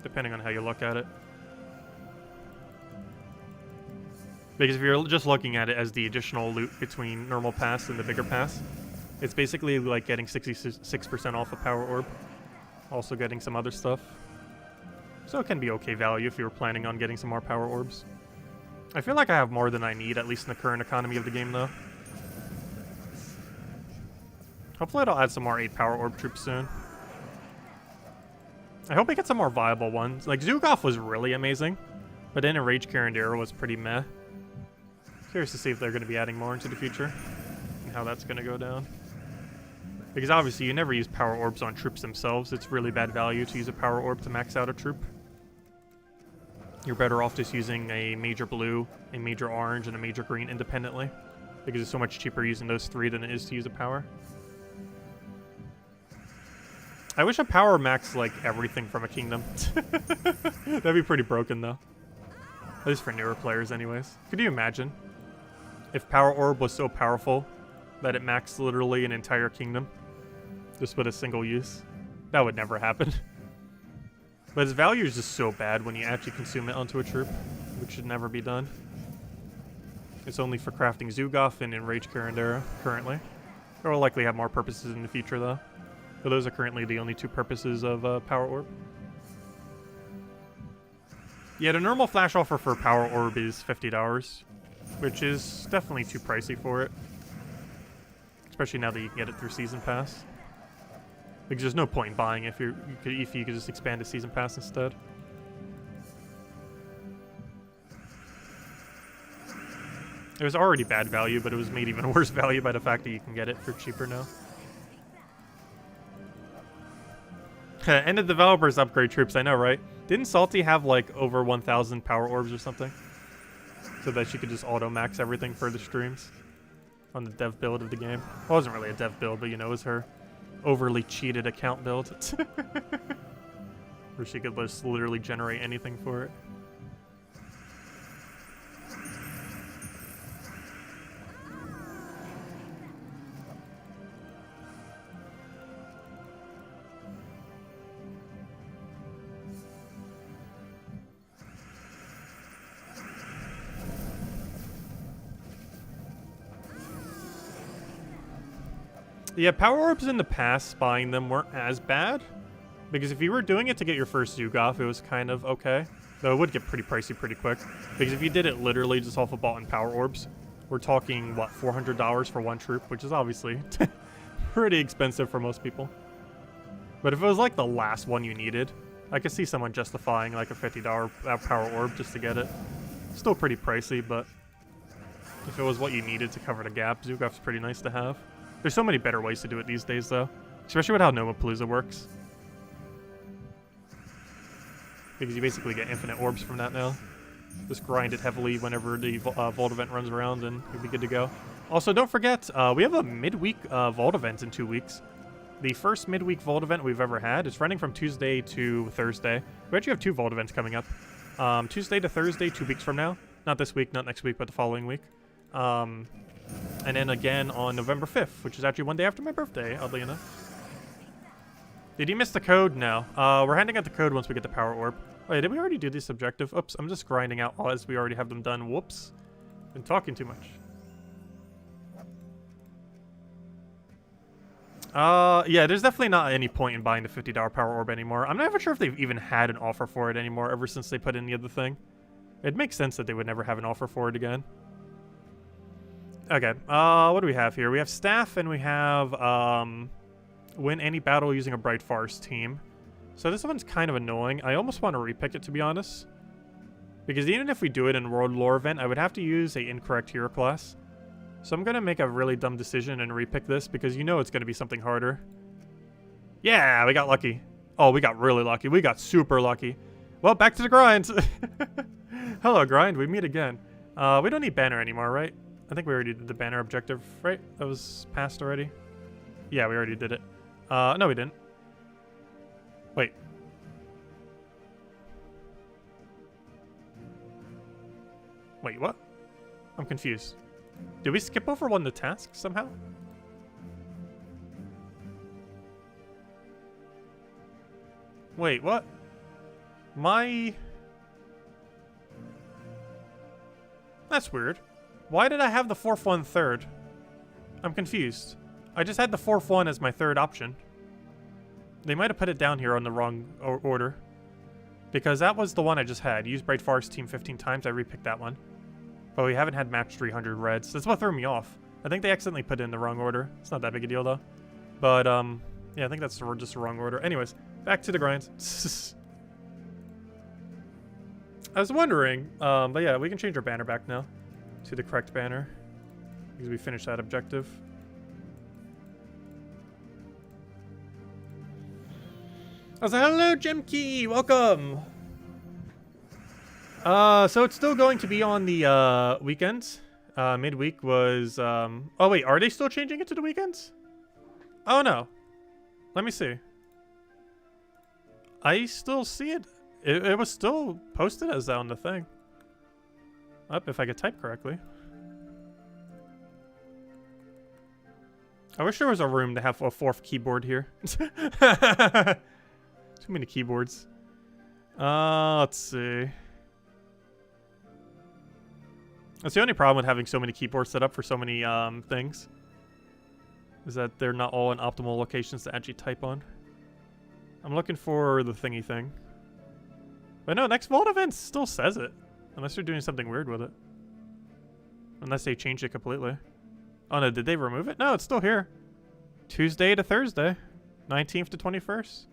Depending on how you look at it. Because if you're just looking at it as the additional loot between normal pass and the bigger pass, it's basically like getting 66% off a power orb. Also getting some other stuff. So it can be okay value if you were planning on getting some more power orbs. I feel like I have more than I need, at least in the current economy of the game, though. Hopefully it'll add some more 8 power orb troops soon. I hope we get some more viable ones. Like, Zugov was really amazing, but then ellcarjen was pretty meh. Curious to see if they're going to be adding more into the future, and how that's going to go down. Because obviously you never use power orbs on troops themselves. It's really bad value to use a power orb to max out a troop. You're better off just using a major blue, a major orange, and a major green independently. Because it's so much cheaper using those 3 than it is to use a power. I wish a power maxed like everything from a kingdom. That'd be pretty broken though. At least for newer players anyways. Could you imagine if power orb was so powerful that it maxed literally an entire kingdom just with a single use? That would never happen. But its value is just so bad when you actually consume it onto a troop, which should never be done. It's only for crafting Zugov and ellcarjen currently. It will likely have more purposes in the future though. But those are currently the only 2 purposes of Power Orb. Yeah, the normal flash offer for Power Orb is $50, which is definitely too pricey for it. Especially now that you can get it through Season Pass. Because there's no point in buying if you could just expand the Season Pass instead. It was already bad value, but it was made even worse value by the fact that you can get it for cheaper now. And the developers upgrade troops, I know, right? Didn't Salty have like over 1,000 power orbs or something? So that she could just auto-max everything for the streams on the dev build of the game. Well, it wasn't really a dev build, but you know, it was her overly cheated account build. Where she could just literally generate anything for it. Yeah, power orbs in the past, buying them weren't as bad. Because if you were doing it to get your first Zugov, it was kind of okay. Though it would get pretty pricey pretty quick. Because if you did it literally just off of bought and power orbs, we're talking, what, $400 for 1 troop? Which is obviously pretty expensive for most people. But if it was like the last one you needed, I could see someone justifying like a $50 power orb just to get it. Still pretty pricey, but if it was what you needed to cover the gap, Zugov's pretty nice to have. There's so many better ways to do it these days, though. Especially with how Nomapalooza works. Because you basically get infinite orbs from that now. Just grind it heavily whenever the Vault event runs around and you'll be good to go. Also, don't forget, we have a midweek Vault event in 2 weeks. The first midweek Vault event we've ever had. It's running from Tuesday to Thursday. We actually have 2 Vault events coming up. Tuesday to Thursday, 2 weeks from now. Not this week, not next week, but the following week. And then again on November 5th, which is actually 1 day after my birthday, oddly enough. Did you miss the code? No. We're handing out the code once we get the power orb. Wait, did we already do this objective? Oops, I'm just grinding out as we already have them done. Whoops. Been talking too much. Yeah, there's definitely not any point in buying the $50 power orb anymore. I'm not even sure if they've even had an offer for it anymore ever since they put in the other thing. It makes sense that they would never have an offer for it again. Okay, what do we have here? We have staff and we have, win any battle using a Bright Forest team. So this one's kind of annoying. I almost want to repick it, to be honest. Because even if we do it in World Lore event, I would have to use a incorrect hero class. So I'm going to make a really dumb decision and repick this because you know it's going to be something harder. Yeah, we got lucky. Oh, we got really lucky. We got super lucky. Well, back to the grind. Hello, grind. We meet again. We don't need banner anymore, right? I think we already did the banner objective, right? That was passed already. Yeah, we already did it. No, we didn't. Wait. Wait, what? I'm confused. Did we skip over one of the tasks somehow? Wait, what? That's weird. Why did I have the 4th one third? I'm confused. I just had the 4th one as my third option. They might have put it down here on the wrong order. Because that was the one I just had. Use Bright Forest Team 15 times. I repicked that one. But we haven't had match 300 reds. That's what threw me off. I think they accidentally put it in the wrong order. It's not that big a deal, though. But, yeah, I think that's just the wrong order. Anyways, back to the grind. I was wondering, but yeah, we can change our banner back now to the correct banner. Because we finished that objective. I was like, hello, Gemkey! Welcome! So it's still going to be on the, weekends. Midweek was, oh wait, are they still changing it to the weekends? Oh no. Let me see. I still see it. It was still posted as that on the thing. Up, if I could type correctly. I wish there was a room to have a 4th keyboard here. Too many keyboards. Let's see. That's the only problem with having so many keyboards set up for so many things. Is that they're not all in optimal locations to actually type on. I'm looking for the thingy thing. But no, next Vault event still says it. Unless they're doing something weird with it. Unless they changed it completely. Oh no, did they remove it? No, it's still here. Tuesday to Thursday. 19th to 21st.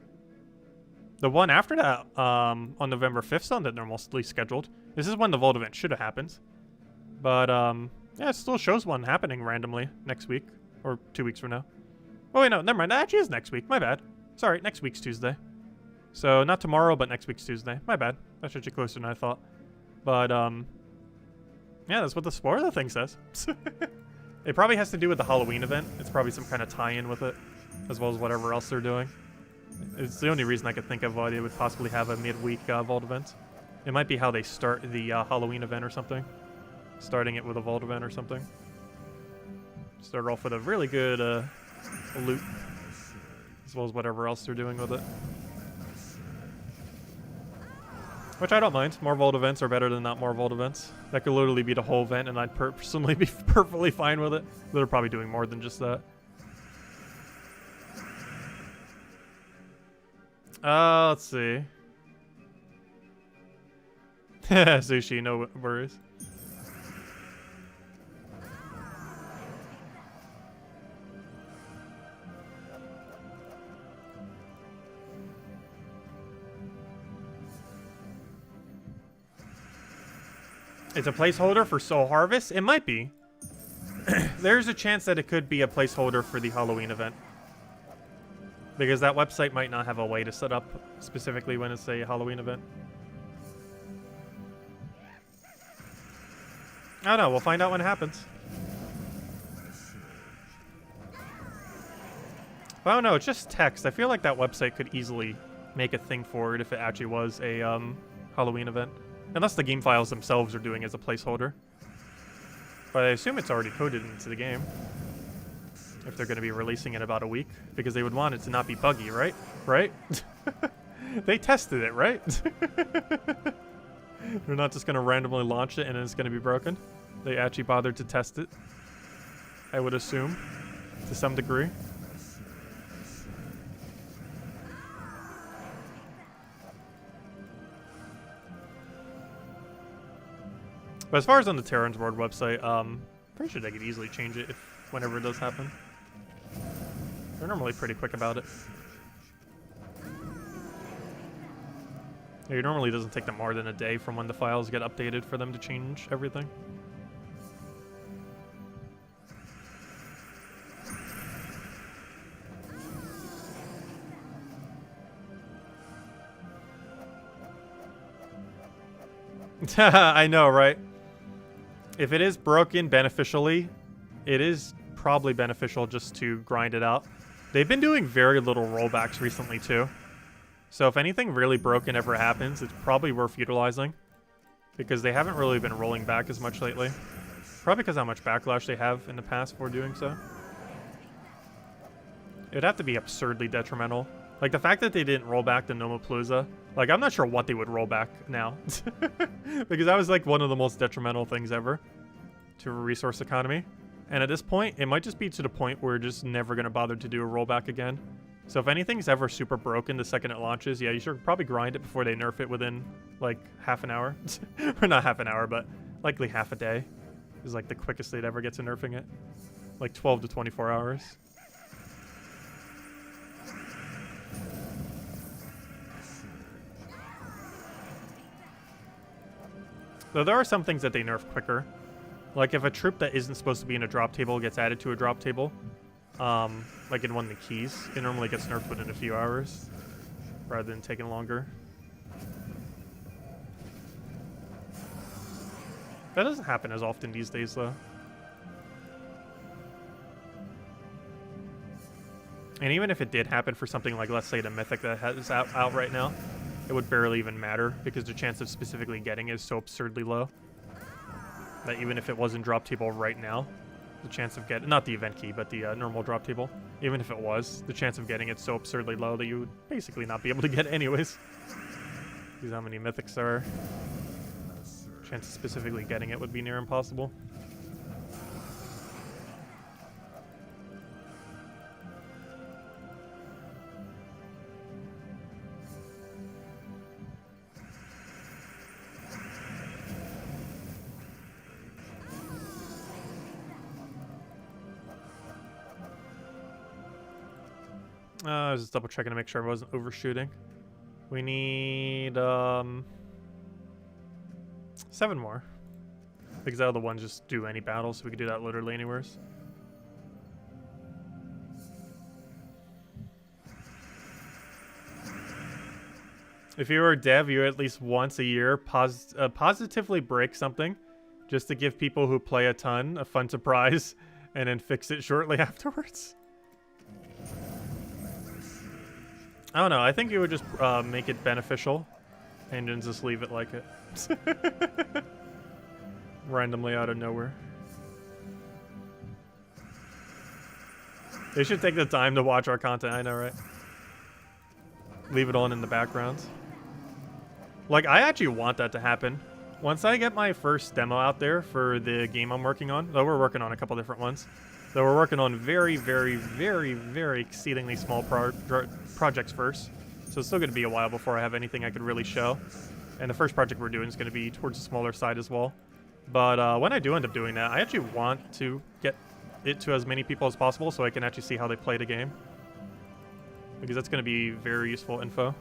The one after that, on November 5th, on that they're mostly scheduled. This is when the Vault event should have happened. But, yeah, it still shows one happening randomly next week. Or 2 weeks from now. Oh, wait, no, never mind. That actually is next week. My bad. Sorry, next week's Tuesday. So, not tomorrow, but next week's Tuesday. My bad. That's actually closer than I thought. But, yeah, that's what the spoiler thing says. It probably has to do with the Halloween event. It's probably some kind of tie-in with it. As well as whatever else they're doing. It's the only reason I could think of why they would possibly have a midweek Vault event. It might be how they start the Halloween event or something. Starting it with a Vault event or something. Start off with a really good loot. As well as whatever else they're doing with it. Which I don't mind. More Vault events are better than not more Vault events. That could literally be the whole event and I'd personally be perfectly fine with it. They're probably doing more than just that. Let's see. Sushi, no worries. It's a placeholder for Soul Harvest? It might be. There's a chance that it could be a placeholder for the Halloween event. Because that website might not have a way to set up specifically when it's a Halloween event. I don't know. We'll find out when it happens. I don't know. It's just text. I feel like that website could easily make a thing for it if it actually was a Halloween event. Unless the game files themselves are doing it as a placeholder. But I assume it's already coded into the game. If they're going to be releasing it in about a week. Because they would want it to not be buggy, right? Right? They tested it, right? They're not just going to randomly launch it and it's going to be broken. They actually bothered to test it. I would assume. To some degree. But as far as on the RimWorld website, pretty sure they could easily change it whenever it does happen. They're normally pretty quick about it. It normally doesn't take them more than a day from when the files get updated for them to change everything. I know, right? If it is broken beneficially, it is probably beneficial just to grind it out. They've been doing very little rollbacks recently too. So if anything really broken ever happens, it's probably worth utilizing. Because they haven't really been rolling back as much lately. Probably because how much backlash they have in the past for doing so. It'd have to be absurdly detrimental. Like the fact that they didn't roll back the Nomapalooza, Like, I'm not sure what they would roll back now. Because that was like one of the most detrimental things ever to a resource economy. And at this point, it might just be to the point where we're just never going to bother to do a rollback again. So if anything's ever super broken the second it launches, yeah, you should probably grind it before they nerf it within, like, half an hour. Or not half an hour, but likely half a day is, like, the quickest they'd ever get to nerfing it. Like, 12 to 24 hours. Though there are some things that they nerf quicker. Like if a troop that isn't supposed to be in a drop table gets added to a drop table, like in one of the keys, it normally gets nerfed within a few hours, rather than taking longer. That doesn't happen as often these days, though. And even if it did happen for something like, let's say, the Mythic that is out right now, it would barely even matter, because the chance of specifically getting it is so absurdly low that even if it was in drop table right now, the chance of getting, not the event key, but the normal drop table, even if it was, the chance of getting it so absurdly low that you would basically not be able to get it anyways. Because how many Mythics there are. Chance of specifically getting it would be near impossible. I was just double checking to make sure I wasn't overshooting. We need 7 more. Because the other ones just do any battle, so we can do that literally anywhere. If you were a dev, you at least once a year positively break something just to give people who play a ton a fun surprise and then fix it shortly afterwards. I don't know. I think you would just make it beneficial and then just leave it like it. Randomly out of nowhere. They should take the time to watch our content. I know, right? Leave it on in the background. Like, I actually want that to happen. Once I get my first demo out there for the game I'm working on, though we're working on a couple different ones, though we're working on very, very, very, very exceedingly small projects first. So it's still going to be a while before I have anything I could really show. And the first project we're doing is going to be towards the smaller side as well. But when I do end up doing that, I actually want to get it to as many people as possible so I can actually see how they play the game. Because that's going to be very useful info.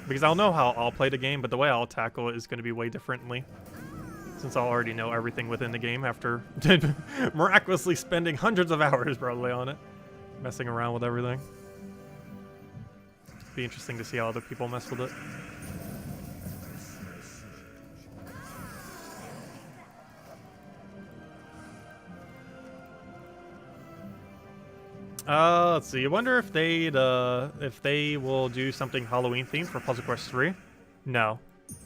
Because I'll know how I'll play the game, but the way I'll tackle it is going to be way differently. Since I'll already know everything within the game after miraculously spending hundreds of hours probably on it. Messing around with everything. Be interesting to see how other people mess with it. Let's see. I wonder if they will do something Halloween themed for Puzzle Quest 3. No,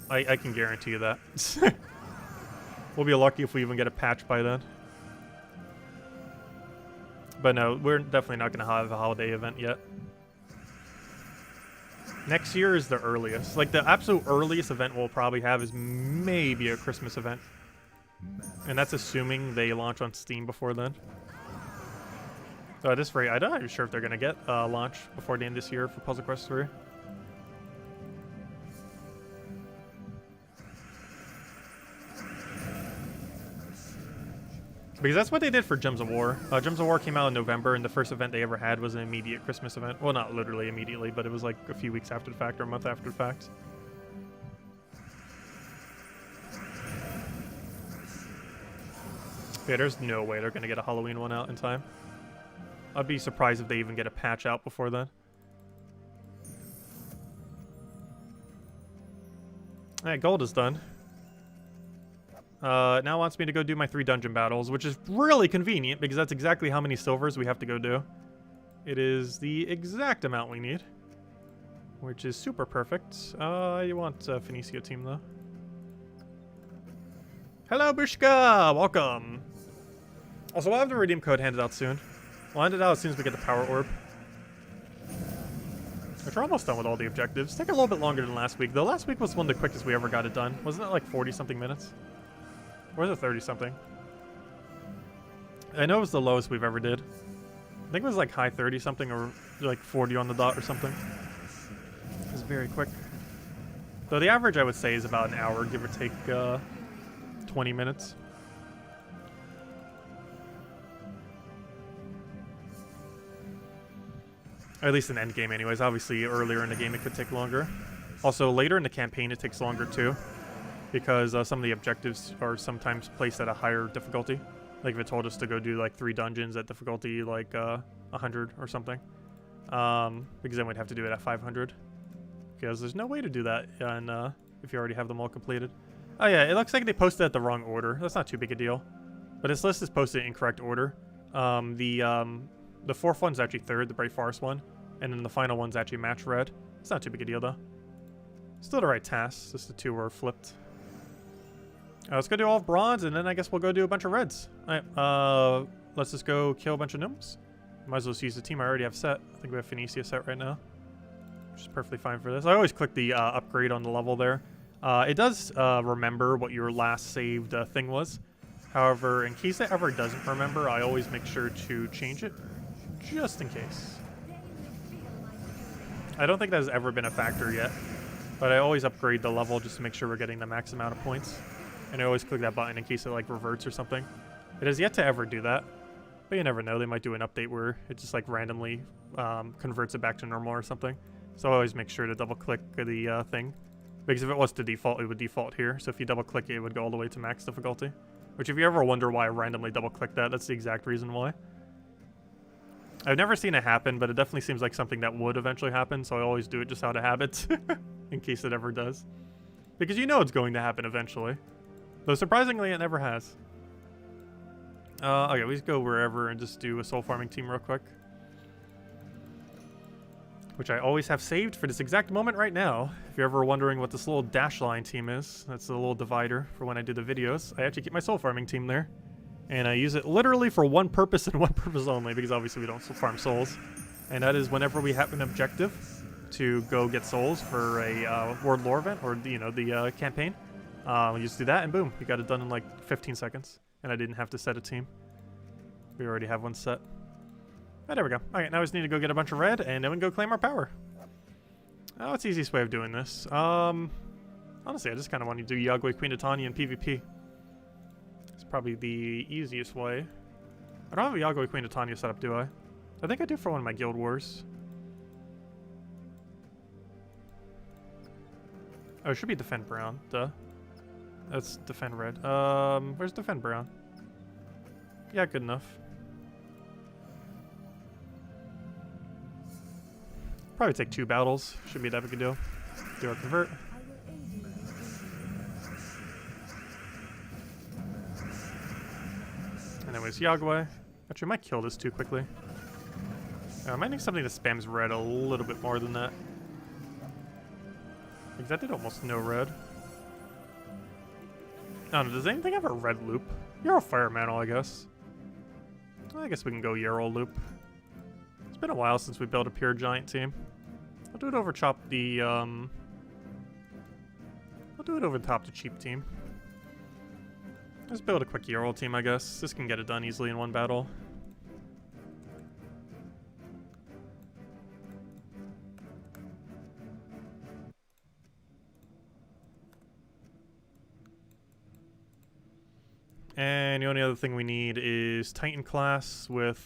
I can guarantee you that. We'll be lucky if we even get a patch by then. But no, we're definitely not going to have a holiday event yet. Next year is the earliest. Like, the absolute earliest event we'll probably have is maybe a Christmas event. And that's assuming they launch on Steam before then. So at this rate, I'm not even sure if they're going to get launch before the end of this year for Puzzle Quest 3. Because that's what they did for Gems of War. Gems of War came out in November, and the first event they ever had was an immediate Christmas event. Well, not literally immediately, but it was like a few weeks after the fact or a month after the fact. Yeah, there's no way they're going to get a Halloween one out in time. I'd be surprised if they even get a patch out before then. Alright, gold is done. Now wants me to go do my 3 dungeon battles, which is really convenient because that's exactly how many silvers we have to go do. It is the exact amount we need, which is super perfect. You want Phoenicio team though. Hello, Bushka! Welcome! Also, we'll have the redeem code handed out soon. We'll end it out as soon as we get the power orb. Which we're almost done with all the objectives. Take a little bit longer than last week, though. Last week was one of the quickest we ever got it done. Wasn't it like 40-something minutes? Or was it 30-something? I know it was the lowest we've ever did. I think it was like high 30-something or like 40 on the dot or something. It was very quick. Though the average, I would say, is about an hour, give or take 20 minutes. Or at least in endgame anyways. Obviously, earlier in the game it could take longer. Also, later in the campaign it takes longer too. Because some of the objectives are sometimes placed at a higher difficulty. Like if it told us to go do like 3 dungeons at difficulty like 100 or something. Because then we'd have to do it at 500. Because there's no way to do that if you already have them all completed. Oh yeah, it looks like they posted at the wrong order. That's not too big a deal. But this list is posted in incorrect order. The fourth one's actually third, the Bright Forest one. And then the final one's actually match red. It's not too big a deal though. Still the right tasks, just the 2 were flipped. Let's go do all of bronze, and then I guess we'll go do a bunch of reds. Alright, let's just go kill a bunch of gnomes. Might as well use the team I already have set. I think we have Phoenicia set right now, which is perfectly fine for this. I always click the upgrade on the level there. It does remember what your last saved thing was. However, in case it ever doesn't remember, I always make sure to change it, just in case. I don't think that has ever been a factor yet, but I always upgrade the level just to make sure we're getting the max amount of points. And I always click that button in case it like reverts or something. It has yet to ever do that, but you never know. They might do an update where it just like randomly converts it back to normal or something. So I always make sure to double click the thing, because if it was to default, it would default here. So if you double click it, it would go all the way to max difficulty. Which if you ever wonder why I randomly double click that, that's the exact reason why. I've never seen it happen, but it definitely seems like something that would eventually happen, so I always do it just out of habit, in case it ever does. Because you know it's going to happen eventually. Though surprisingly, it never has. Okay, we just go wherever and just do a soul farming team real quick. Which I always have saved for this exact moment right now. If you're ever wondering what this little dash line team is, that's a little divider for when I do the videos. I actually keep my soul farming team there. And I use it literally for one purpose and one purpose only, because obviously we don't farm souls. And that is whenever we have an objective to go get souls for a World Lore event, or you know, the campaign. We just do that and boom, we got it done in like 15 seconds. And I didn't have to set a team. We already have one set. Oh, there we go. Alright, now we just need to go get a bunch of red and then we can go claim our power. Oh, what's the easiest way of doing this? Honestly, I just kind of want to do Yagwe, Queen of Tanya, and PvP. It's probably the easiest way. I don't have a Yagwe, Queen of Tanya set up, do I? I think I do for one of my Guild Wars. Oh, it should be Defend Brown, duh. That's Defend Red. Where's Defend Brown? Yeah, good enough. Probably take 2 battles. Shouldn't be that big a deal. Do our convert. And then with Yagwe. Actually, I might kill this too quickly. I might need something that spams red a little bit more than that. Because that did almost no red. I don't know, does anything have a red loop? Yarrow Fire Mantle, I guess. I guess we can go Yarrow Loop. It's been a while since we built a pure giant team. I'll do it over top the cheap team. Let's build a quick Yarrow team, I guess. This can get it done easily in one battle. And the only other thing we need is Titan class with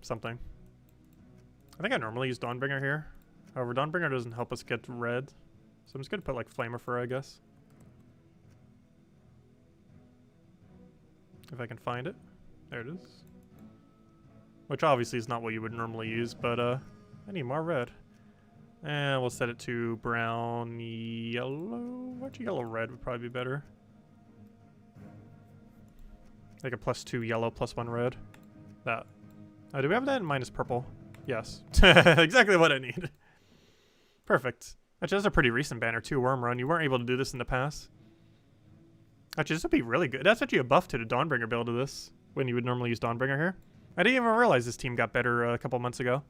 something. I think I normally use Dawnbringer here. However, Dawnbringer doesn't help us get red. So I'm just going to put like Flamer Fur, I guess. If I can find it. There it is. Which obviously is not what you would normally use, but I need more red. And we'll set it to brown, yellow. Actually, yellow red would probably be better. Like a +2 yellow, +1 red. That. Do we have that in minus purple? Yes. Exactly what I need. Perfect. Actually, that's a pretty recent banner too, Worm Run. You weren't able to do this in the past. Actually, this would be really good. That's actually a buff to the Dawnbringer build of this, when you would normally use Dawnbringer here. I didn't even realize this team got better a couple months ago.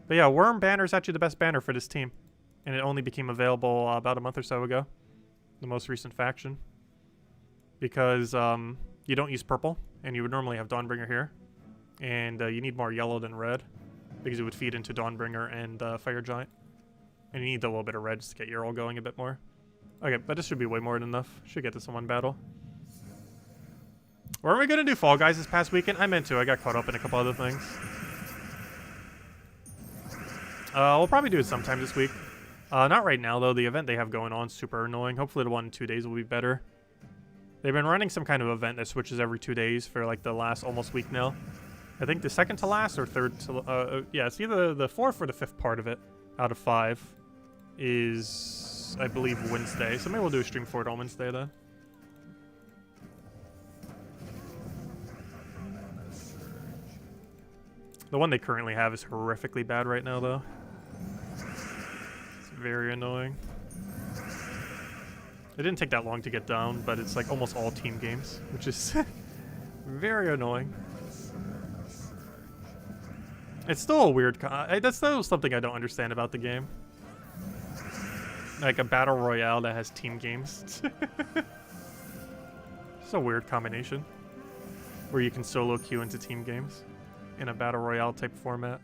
But yeah, Worm banner is actually the best banner for this team. And it only became available about a month or so ago. The most recent faction. Because you don't use purple, and you would normally have Dawnbringer here. And you need more yellow than red, because it would feed into Dawnbringer and Fire Giant. And you need a little bit of red just to get your all going a bit more. Okay, but this should be way more than enough. Should get this in one battle. Weren't we going to do Fall Guys this past weekend? I meant to. I got caught up in a couple other things. We'll probably do it sometime this week. Not right now, though. The event they have going on is super annoying. Hopefully the one in 2 days will be better. They've been running some kind of event that switches every 2 days for like the last almost week now. I think the second to last or third to... yeah, it's either the fourth or the fifth part of it out of 5 is, I believe, Wednesday. So maybe we'll do a stream for it on Wednesday then. The one they currently have is horrifically bad right now, though. It's very annoying. It didn't take that long to get down, but it's like almost all team games, which is very annoying. It's still a weird... that's still something I don't understand about the game. Like a battle royale that has team games. It's a weird combination. Where you can solo queue into team games. In a battle royale type format.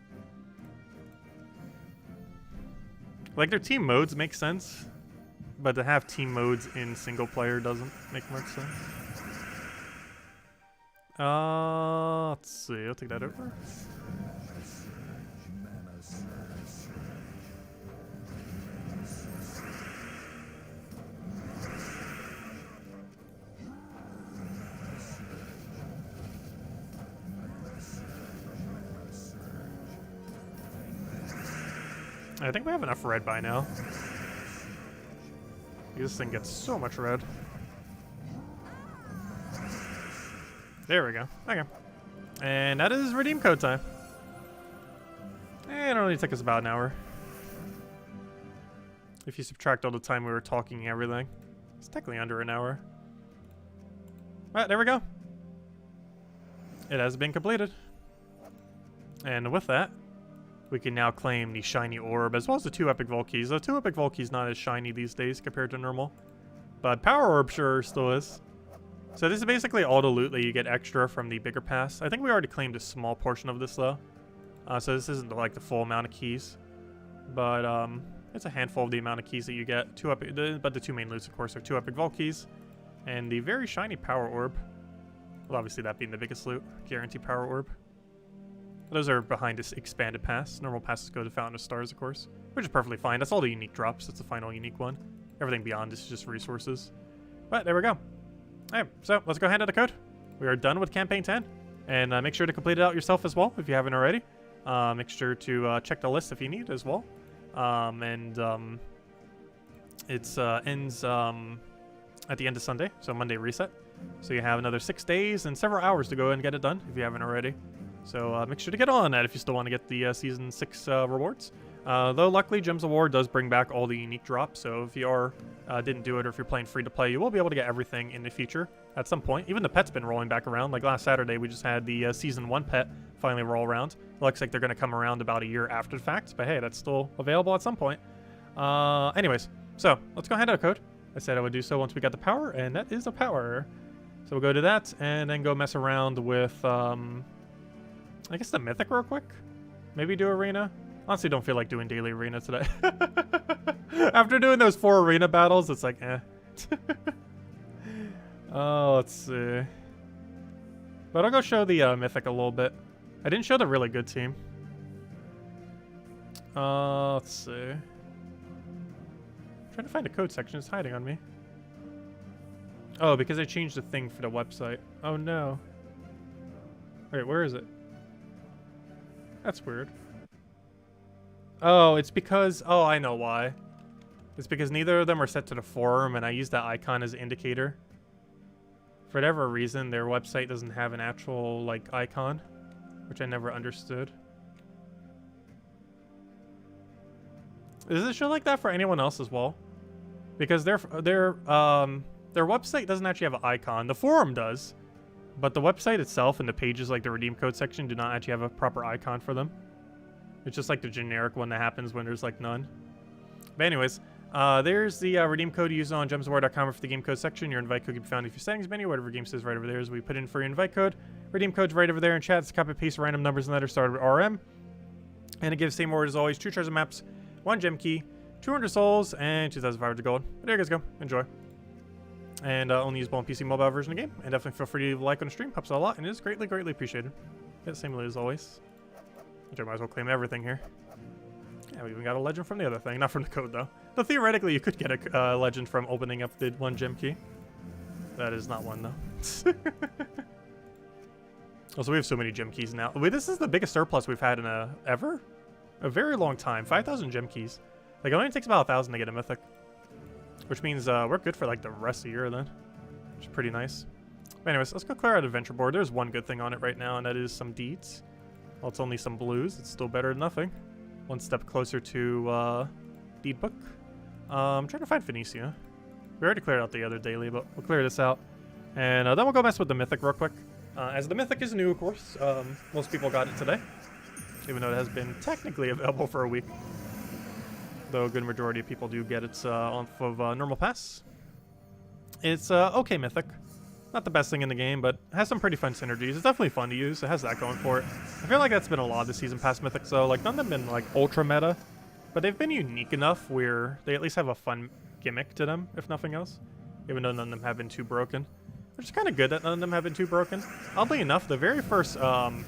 Like their team modes make sense, but to have team modes in single player doesn't make much sense. Let's see, I'll take that over. I think we have enough red by now. This thing gets so much red. There we go. Okay. And that is redeem code time. And it only took us about an hour. If you subtract all the time we were talking and everything. It's technically under an hour. Alright, there we go. It has been completed. And with that, we can now claim the shiny orb, as well as the 2 epic vault keys. The 2 epic vault keys not as shiny these days compared to normal. But power orb sure still is. So this is basically all the loot that you get extra from the bigger pass. I think we already claimed a small portion of this though. So this isn't like the full amount of keys. But it's a handful of the amount of keys that you get. But the 2 main loots, of course, are 2 epic vault keys. And the very shiny power orb. Well, obviously that being the biggest loot. Guaranteed power orb. Those are behind this expanded pass. Normal passes go to Fountain of Stars, of course, which is perfectly fine. That's all the unique drops. That's the final unique one. Everything beyond is just resources. But there we go. All right, so let's go hand out the code. We are done with Campaign 10. And make sure to complete it out yourself as well if you haven't already. Make sure to check the list if you need as well. It ends at the end of Sunday, so Monday reset. So you have another 6 days and several hours to go and get it done if you haven't already. So make sure to get on that if you still want to get the Season 6 rewards. Though luckily Gems of War does bring back all the unique drops, so if you didn't do it or if you're playing free to play, you will be able to get everything in the future at some point. Even the pet's been rolling back around. Like last Saturday we just had the Season 1 pet finally roll around. Looks like they're going to come around about a year after the fact, but hey, that's still available at some point. Anyways, so let's go hand out a code. I said I would do so once we got the power, and that is a power. So we'll go to that and then go mess around with I guess the Mythic real quick. Maybe do Arena. Honestly, don't feel like doing daily Arena today. After doing those 4 Arena battles, it's like, eh. Oh, let's see. But I'll go show the Mythic a little bit. I didn't show the really good team. Let's see. I'm trying to find a code section. It's hiding on me. Oh, because I changed the thing for the website. Oh, no. Wait, where is it? That's weird. Oh, it's because... Oh, I know why. It's because neither of them are set to the forum, and I use that icon as an indicator. For whatever reason, their website doesn't have an actual, like, icon, which I never understood. Does it show like that for anyone else as well? Because their website doesn't actually have an icon. The forum does, But the website itself and the pages, like the redeem code section, do not actually have a proper icon for them. It's just like the generic one that happens when there's like none. But anyways, there's the redeem code you use on gemsofwar.com for the game code section. Your invite code can be found in your settings menu. Whatever game says right over there is we put in for your invite code. Redeem code's right over there in chat. It's copy paste random numbers and letters started with RM. And it gives the same word as always: 2 treasure maps, 1 gem key, 200 souls, and 2,500 gold. But there you guys go. Enjoy. And only usable on PC mobile version of the game. And definitely feel free to leave a like on the stream. Helps out a lot and it is greatly, greatly appreciated. Yeah, same as always. Which I might as well claim everything here. Yeah, we even got a legend from the other thing. Not from the code, though. Though theoretically, you could get a legend from opening up the 1 gem key. That is not one, though. Also, we have so many gem keys now. Wait, this is the biggest surplus we've had in ever? A very long time. 5,000 gem keys. Like, it only takes about 1,000 to get a mythic. Which means we're good for, like, the rest of the year, then. Which is pretty nice. But anyways, let's go clear out adventure board. There's one good thing on it right now, and that is some deeds. Well, it's only some blues. It's still better than nothing. One step closer to deed book. I'm trying to find Phoenicia. We already cleared out the other daily, but we'll clear this out. And then we'll go mess with the mythic real quick. As the mythic is new, of course. Most people got it today. Even though it has been technically available for a week. Though a good majority of people do get it off of normal pass. It's okay mythic. Not the best thing in the game, but it has some pretty fun synergies. It's definitely fun to use. It has that going for it. I feel like that's been a lot of the season pass mythics, though. Like, none of them have been, like, ultra meta. But they've been unique enough where they at least have a fun gimmick to them, if nothing else. Even though none of them have been too broken. Which is kind of good that none of them have been too broken. Oddly enough, the very first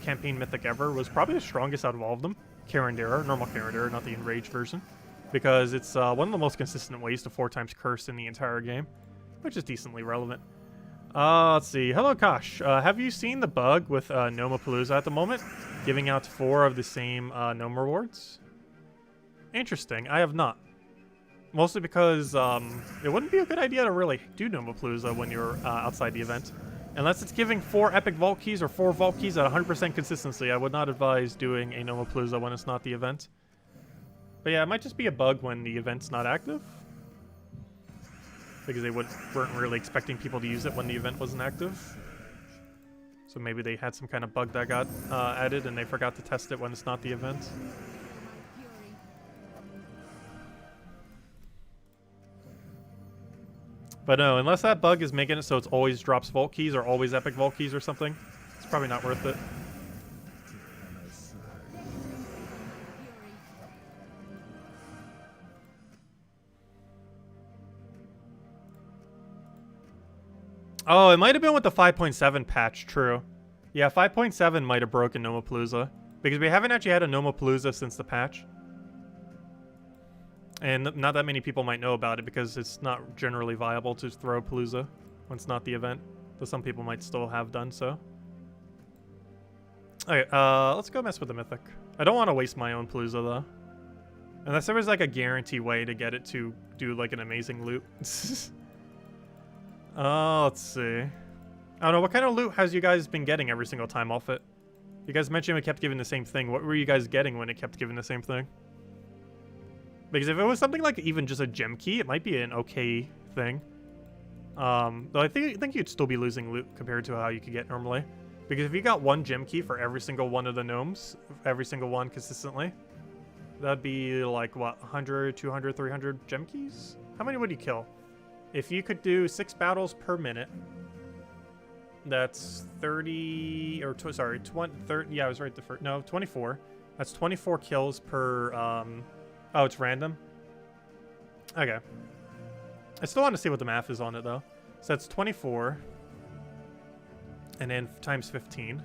campaign mythic ever was probably the strongest out of all of them. Karandera, normal Karandera, not the enraged version. Because it's one of the most consistent ways to 4x curse in the entire game. Which is decently relevant. Let's see. Hello, Kosh. Have you seen the bug with Nomapalooza at the moment? Giving out 4 of the same gnome rewards? Interesting. I have not. Mostly because it wouldn't be a good idea to really do Nomapalooza when you're outside the event. Unless it's giving 4 epic vault keys or 4 vault keys at 100% consistency, I would not advise doing a Nomapalooza when it's not the event. But yeah, it might just be a bug when the event's not active. Because they weren't really expecting people to use it when the event wasn't active. So maybe they had some kind of bug that got added and they forgot to test it when it's not the event. But no, unless that bug is making it so it's always drops vault keys or always epic vault keys or something, it's probably not worth it. Oh, it might have been with the 5.7 patch, true. Yeah, 5.7 might have broken Nomapalooza. Because we haven't actually had a Nomapalooza since the patch. And not that many people might know about it because it's not generally viable to throw Palooza when it's not the event. Though some people might still have done so. Okay, let's go mess with the Mythic. I don't want to waste my own Palooza, though. Unless there was, like, a guarantee way to get it to do, like, an amazing loot. Let's see. I don't know, what kind of loot has you guys been getting every single time off it? You guys mentioned it kept giving the same thing. What were you guys getting when it kept giving the same thing? Because if it was something like even just a gem key, it might be an okay thing. Though I think you'd still be losing loot compared to how you could get normally. Because if you got 1 gem key for every single one of the gnomes, every single one consistently, that'd be like, what, 100, 200, 300 gem keys? How many would you kill? If you could do 6 battles per minute, that's 30, or sorry, 20, 30, yeah, I was right the first, no, 24. That's 24 kills per, oh, it's random? Okay. I still want to see what the math is on it, though. So that's 24. And then times 15.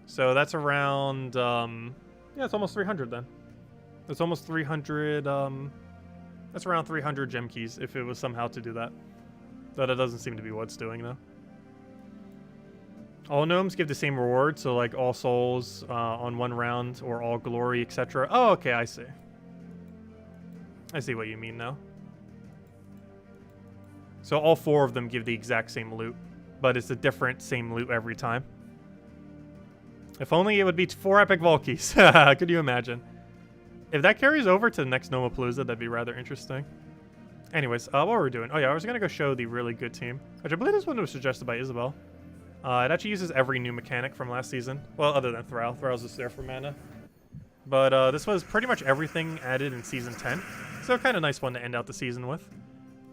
So that's around, yeah, it's almost 300 then. It's almost 300, that's around 300 gem keys if it was somehow to do that. Though that doesn't seem to be what it's doing, though. All gnomes give the same reward, so like all souls on 1 round or all glory, etc. Oh, okay, I see. I see what you mean now. So all 4 of them give the exact same loot, but it's a different same loot every time. If only it would be 4 epic Volkeys. Could you imagine? If that carries over to the next Nomapalooza, that'd be rather interesting. Anyways, what were we doing? Oh yeah, I was gonna go show the really good team, which I believe this one was suggested by Isabel. It actually uses every new mechanic from last season. Well, other than Thrall. Thrall's just there for mana. But this was pretty much everything added in Season 10. So kind of nice one to end out the season with.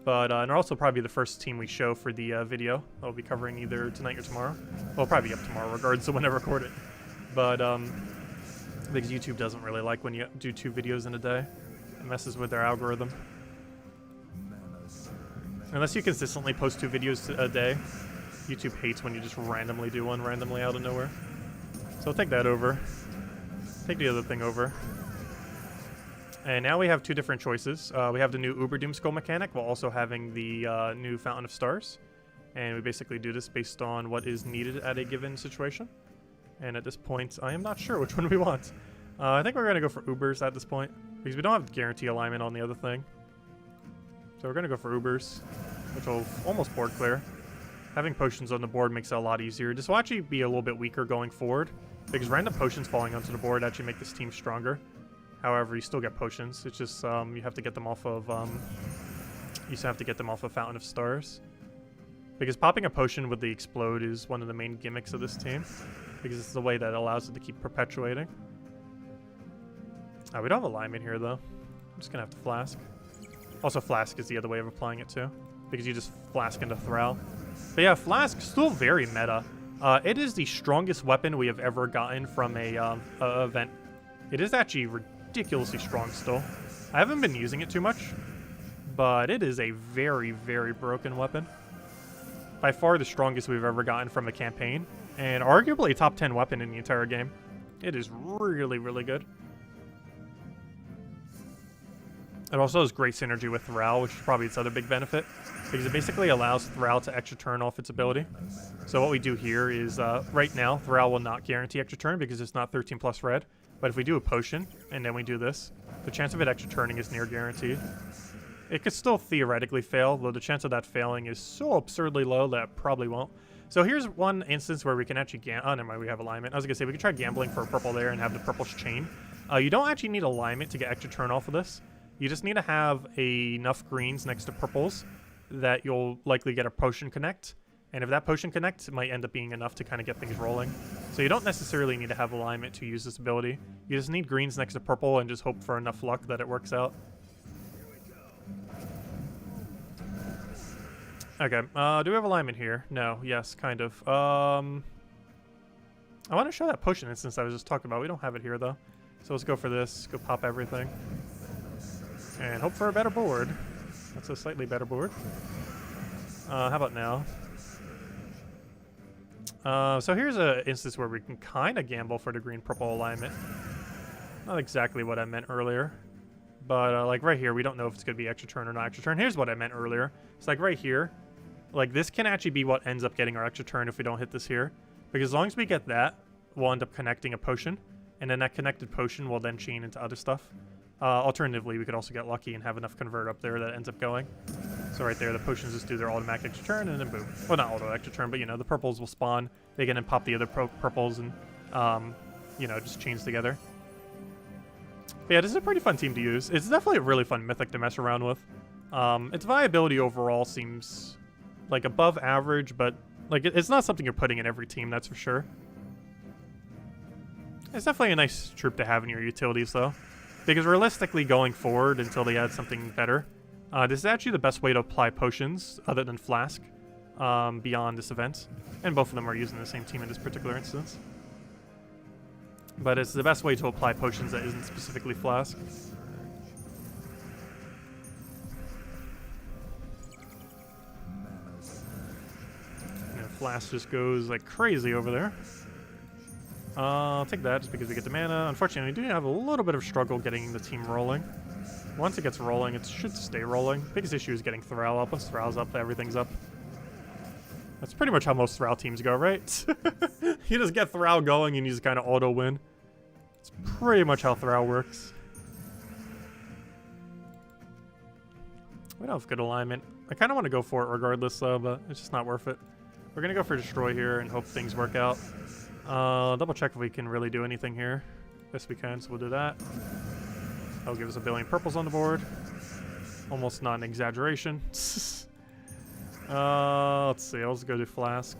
But, and also probably the first team we show for the video. I'll be covering either tonight or tomorrow. Well, probably up tomorrow regardless of when I record it. But, because YouTube doesn't really like when you do 2 videos in a day. It messes with their algorithm. Unless you consistently post 2 videos a day, YouTube hates when you just randomly do one randomly out of nowhere. So I'll take that over. Take the other thing over. And now we have 2 different choices. We have the new Uber Doom Skull mechanic while also having the new Fountain of Stars. And we basically do this based on what is needed at a given situation. And at this point, I am not sure which one we want. I think we're going to go for Ubers at this point, because we don't have guarantee alignment on the other thing. So we're going to go for Ubers, which will almost board clear. Having potions on the board makes it a lot easier. This will actually be a little bit weaker going forward, because random potions falling onto the board actually make this team stronger. However, you still get potions. It's just you have to get them off of Fountain of Stars. Because popping a potion with the explode is one of the main gimmicks of this team, because it's the way that allows it to keep perpetuating. We don't have alignment here though. I'm just gonna have to flask. Also, flask is the other way of applying it too, because you just flask into Thrall. But yeah, flask still very meta. It is the strongest weapon we have ever gotten from a event. It is actually ridiculously strong still. I haven't been using it too much, but it is a very, very broken weapon. By far the strongest we've ever gotten from a campaign, and arguably a top 10 weapon in the entire game. It is really, really good. It also has great synergy with Thrall, which is probably its other big benefit, because it basically allows Thrall to extra turn off its ability. So what we do here is, right now, Thrall will not guarantee extra turn because it's not 13 plus red. But if we do a potion, and then we do this, the chance of it extra turning is near guaranteed. It could still theoretically fail, though the chance of that failing is so absurdly low that it probably won't. So here's one instance where we can actually oh, never mind, we have alignment. I was gonna say, we could try gambling for a purple there and have the purple's chain. You don't actually need alignment to get extra turn off of this. You just need to have enough greens next to purples that you'll likely get a potion connect. And if that potion connects, it might end up being enough to kind of get things rolling. So you don't necessarily need to have alignment to use this ability. You just need greens next to purple and just hope for enough luck that it works out. Okay, do we have alignment here? No, yes, kind of. I want to show that potion instance I was just talking about. We don't have it here, though. So let's go for this, go pop everything. And hope for a better board. That's a slightly better board. How about now? So here's an instance where we can kind of gamble for the green-purple alignment. Not exactly what I meant earlier. But like right here, we don't know if it's going to be extra turn or not extra turn. Here's what I meant earlier. It's like right here. Like this can actually be what ends up getting our extra turn if we don't hit this here. Because as long as we get that, we'll end up connecting a potion. And then that connected potion will then chain into other stuff. Alternatively, we could also get lucky and have enough convert up there that ends up going. So right there, the potions just do their automatic extra turn, and then boom. Well, not auto extra turn, but, you know, the purples will spawn. They can then pop the other purples and, you know, just chains together. But yeah, this is a pretty fun team to use. It's definitely a really fun Mythic to mess around with. Its viability overall seems, like, above average, but, like, it's not something you're putting in every team, that's for sure. It's definitely a nice troop to have in your utilities, though. Because realistically, going forward until they add something better, this is actually the best way to apply potions, other than Flask, beyond this event. And both of them are using the same team in this particular instance. But it's the best way to apply potions that isn't specifically Flask. And Flask just goes like crazy over there. I'll take that just because we get the mana. Unfortunately, we do have a little bit of struggle getting the team rolling. Once it gets rolling, it should stay rolling. Biggest issue is getting Thrall up. Once Thrall's up, everything's up. That's pretty much how most Thrall teams go, right? You just get Thrall going and you just kind of auto-win. It's pretty much how Thrall works. We don't have good alignment. I kind of want to go for it regardless, though, but it's just not worth it. We're going to go for Destroy here and hope things work out. Double check if we can really do anything here. Yes, we can, so we'll do that. That'll give us a billion purples on the board. Almost not an exaggeration. Let's see, I'll just go do Flask.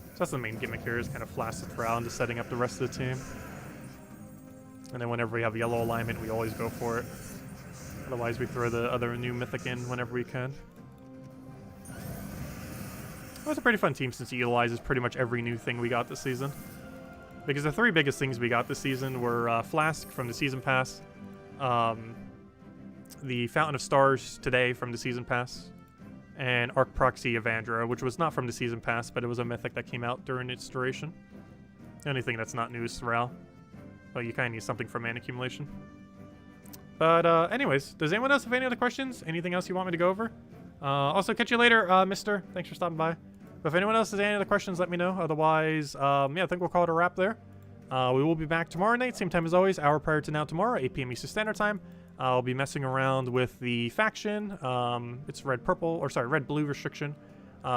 It's that's the main gimmick here, is kind of flash the Thrall into setting up the rest of the team. And then whenever we have yellow alignment, we always go for it. Otherwise, we throw the other new Mythic in whenever we can. It was a pretty fun team since it utilizes pretty much every new thing we got this season. Because the 3 biggest things we got this season were Flask from the Season Pass, the Fountain of Stars today from the Season Pass, and Arc Proxy Evandra, which was not from the Season Pass, but it was a Mythic that came out during its duration. The only thing that's not new is Thrall. But you kind of need something for mana accumulation. But anyways, does anyone else have any other questions? Anything else you want me to go over? Also, catch you later, mister. Thanks for stopping by. But if anyone else has any other questions, let me know. Otherwise, yeah, I think we'll call it a wrap there. We will be back tomorrow night, same time as always, hour prior to now tomorrow, 8 p.m. Eastern Standard Time. I'll be messing around with the faction. It's red-blue restriction.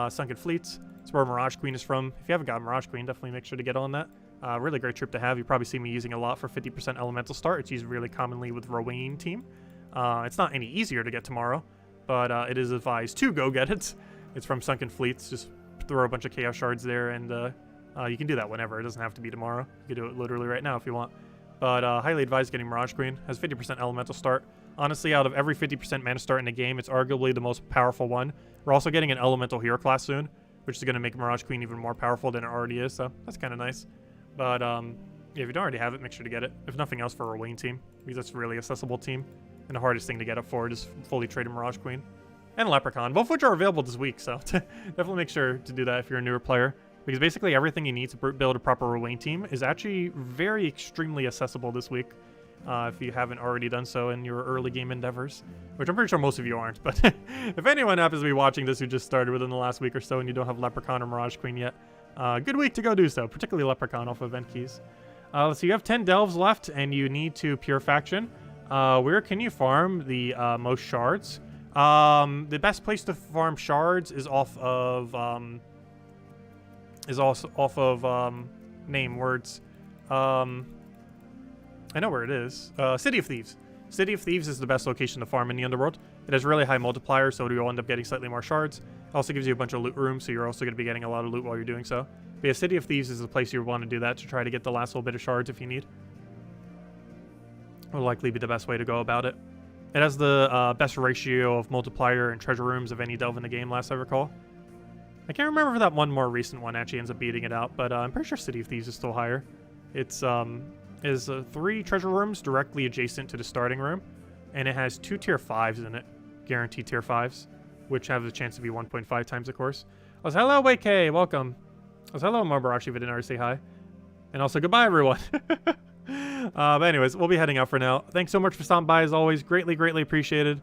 Sunken Fleets. It's where Mirage Queen is from. If you haven't got Mirage Queen, definitely make sure to get on that. Really great troop to have. You probably see me using a lot for 50% elemental start. It's used really commonly with Rowan team. It's not any easier to get tomorrow, but it is advised to go get it. It's from Sunken Fleets. Just throw a bunch of Chaos Shards there, and you can do that whenever. It doesn't have to be tomorrow. You can do it literally right now if you want. But highly advised getting Mirage Queen. Has 50% elemental start. Honestly, out of every 50% mana start in the game, it's arguably the most powerful one. We're also getting an elemental hero class soon, which is going to make Mirage Queen even more powerful than it already is, so that's kind of nice. But yeah, if you don't already have it, make sure to get it. If nothing else, for a Wayne team, because that's a really accessible team. And the hardest thing to get up for it is fully traded Mirage Queen. And Leprechaun, both of which are available this week, so definitely make sure to do that if you're a newer player. Because basically everything you need to build a proper Rowan team is actually very extremely accessible this week. If you haven't already done so in your early game endeavors. Which I'm pretty sure most of you aren't, but if anyone happens to be watching this who just started within the last week or so and you don't have Leprechaun or Mirage Queen yet, good week to go do so, particularly Leprechaun off event keys. So you have 10 delves left and you need to pure faction. Where can you farm the most shards? The best place to farm shards is off of name words. I know where it is. City of Thieves. City of Thieves is the best location to farm in the Underworld. It has really high multiplier, so you'll end up getting slightly more shards. It also gives you a bunch of loot rooms, so you're also going to be getting a lot of loot while you're doing so. But yeah, City of Thieves is the place you want to do that to try to get the last little bit of shards if you need. Will likely be the best way to go about it. It has the best ratio of multiplier and treasure rooms of any delve in the game, last I recall. I can't remember if that one more recent one actually ends up beating it out, but I'm pretty sure City of Thieves is still higher. It's 3 treasure rooms directly adjacent to the starting room, and it has 2 tier 5s in it, guaranteed tier 5s, which have the chance to be 1.5 times, of course. Oh, hello, WK, welcome. Oh, hello, Marbarashi, if I didn't already say hi. And also, goodbye, everyone. But anyways, we'll be heading out for now. Thanks so much for stopping by, as always. Greatly, greatly appreciated.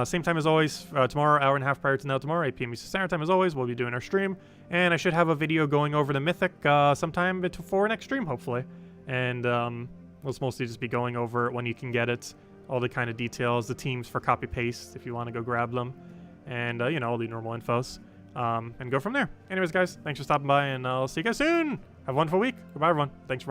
Same time as always, tomorrow, hour and a half prior to now tomorrow, 8 p.m. Eastern Standard Time as always, we'll be doing our stream. And I should have a video going over the Mythic sometime before next stream, hopefully. And we'll mostly just be going over it when you can get it, all the kind of details, the teams for copy-paste if you want to go grab them, and, you know, all the normal infos, and go from there. Anyways, guys, thanks for stopping by, and I'll see you guys soon. Have a wonderful week. Goodbye, everyone. Thanks for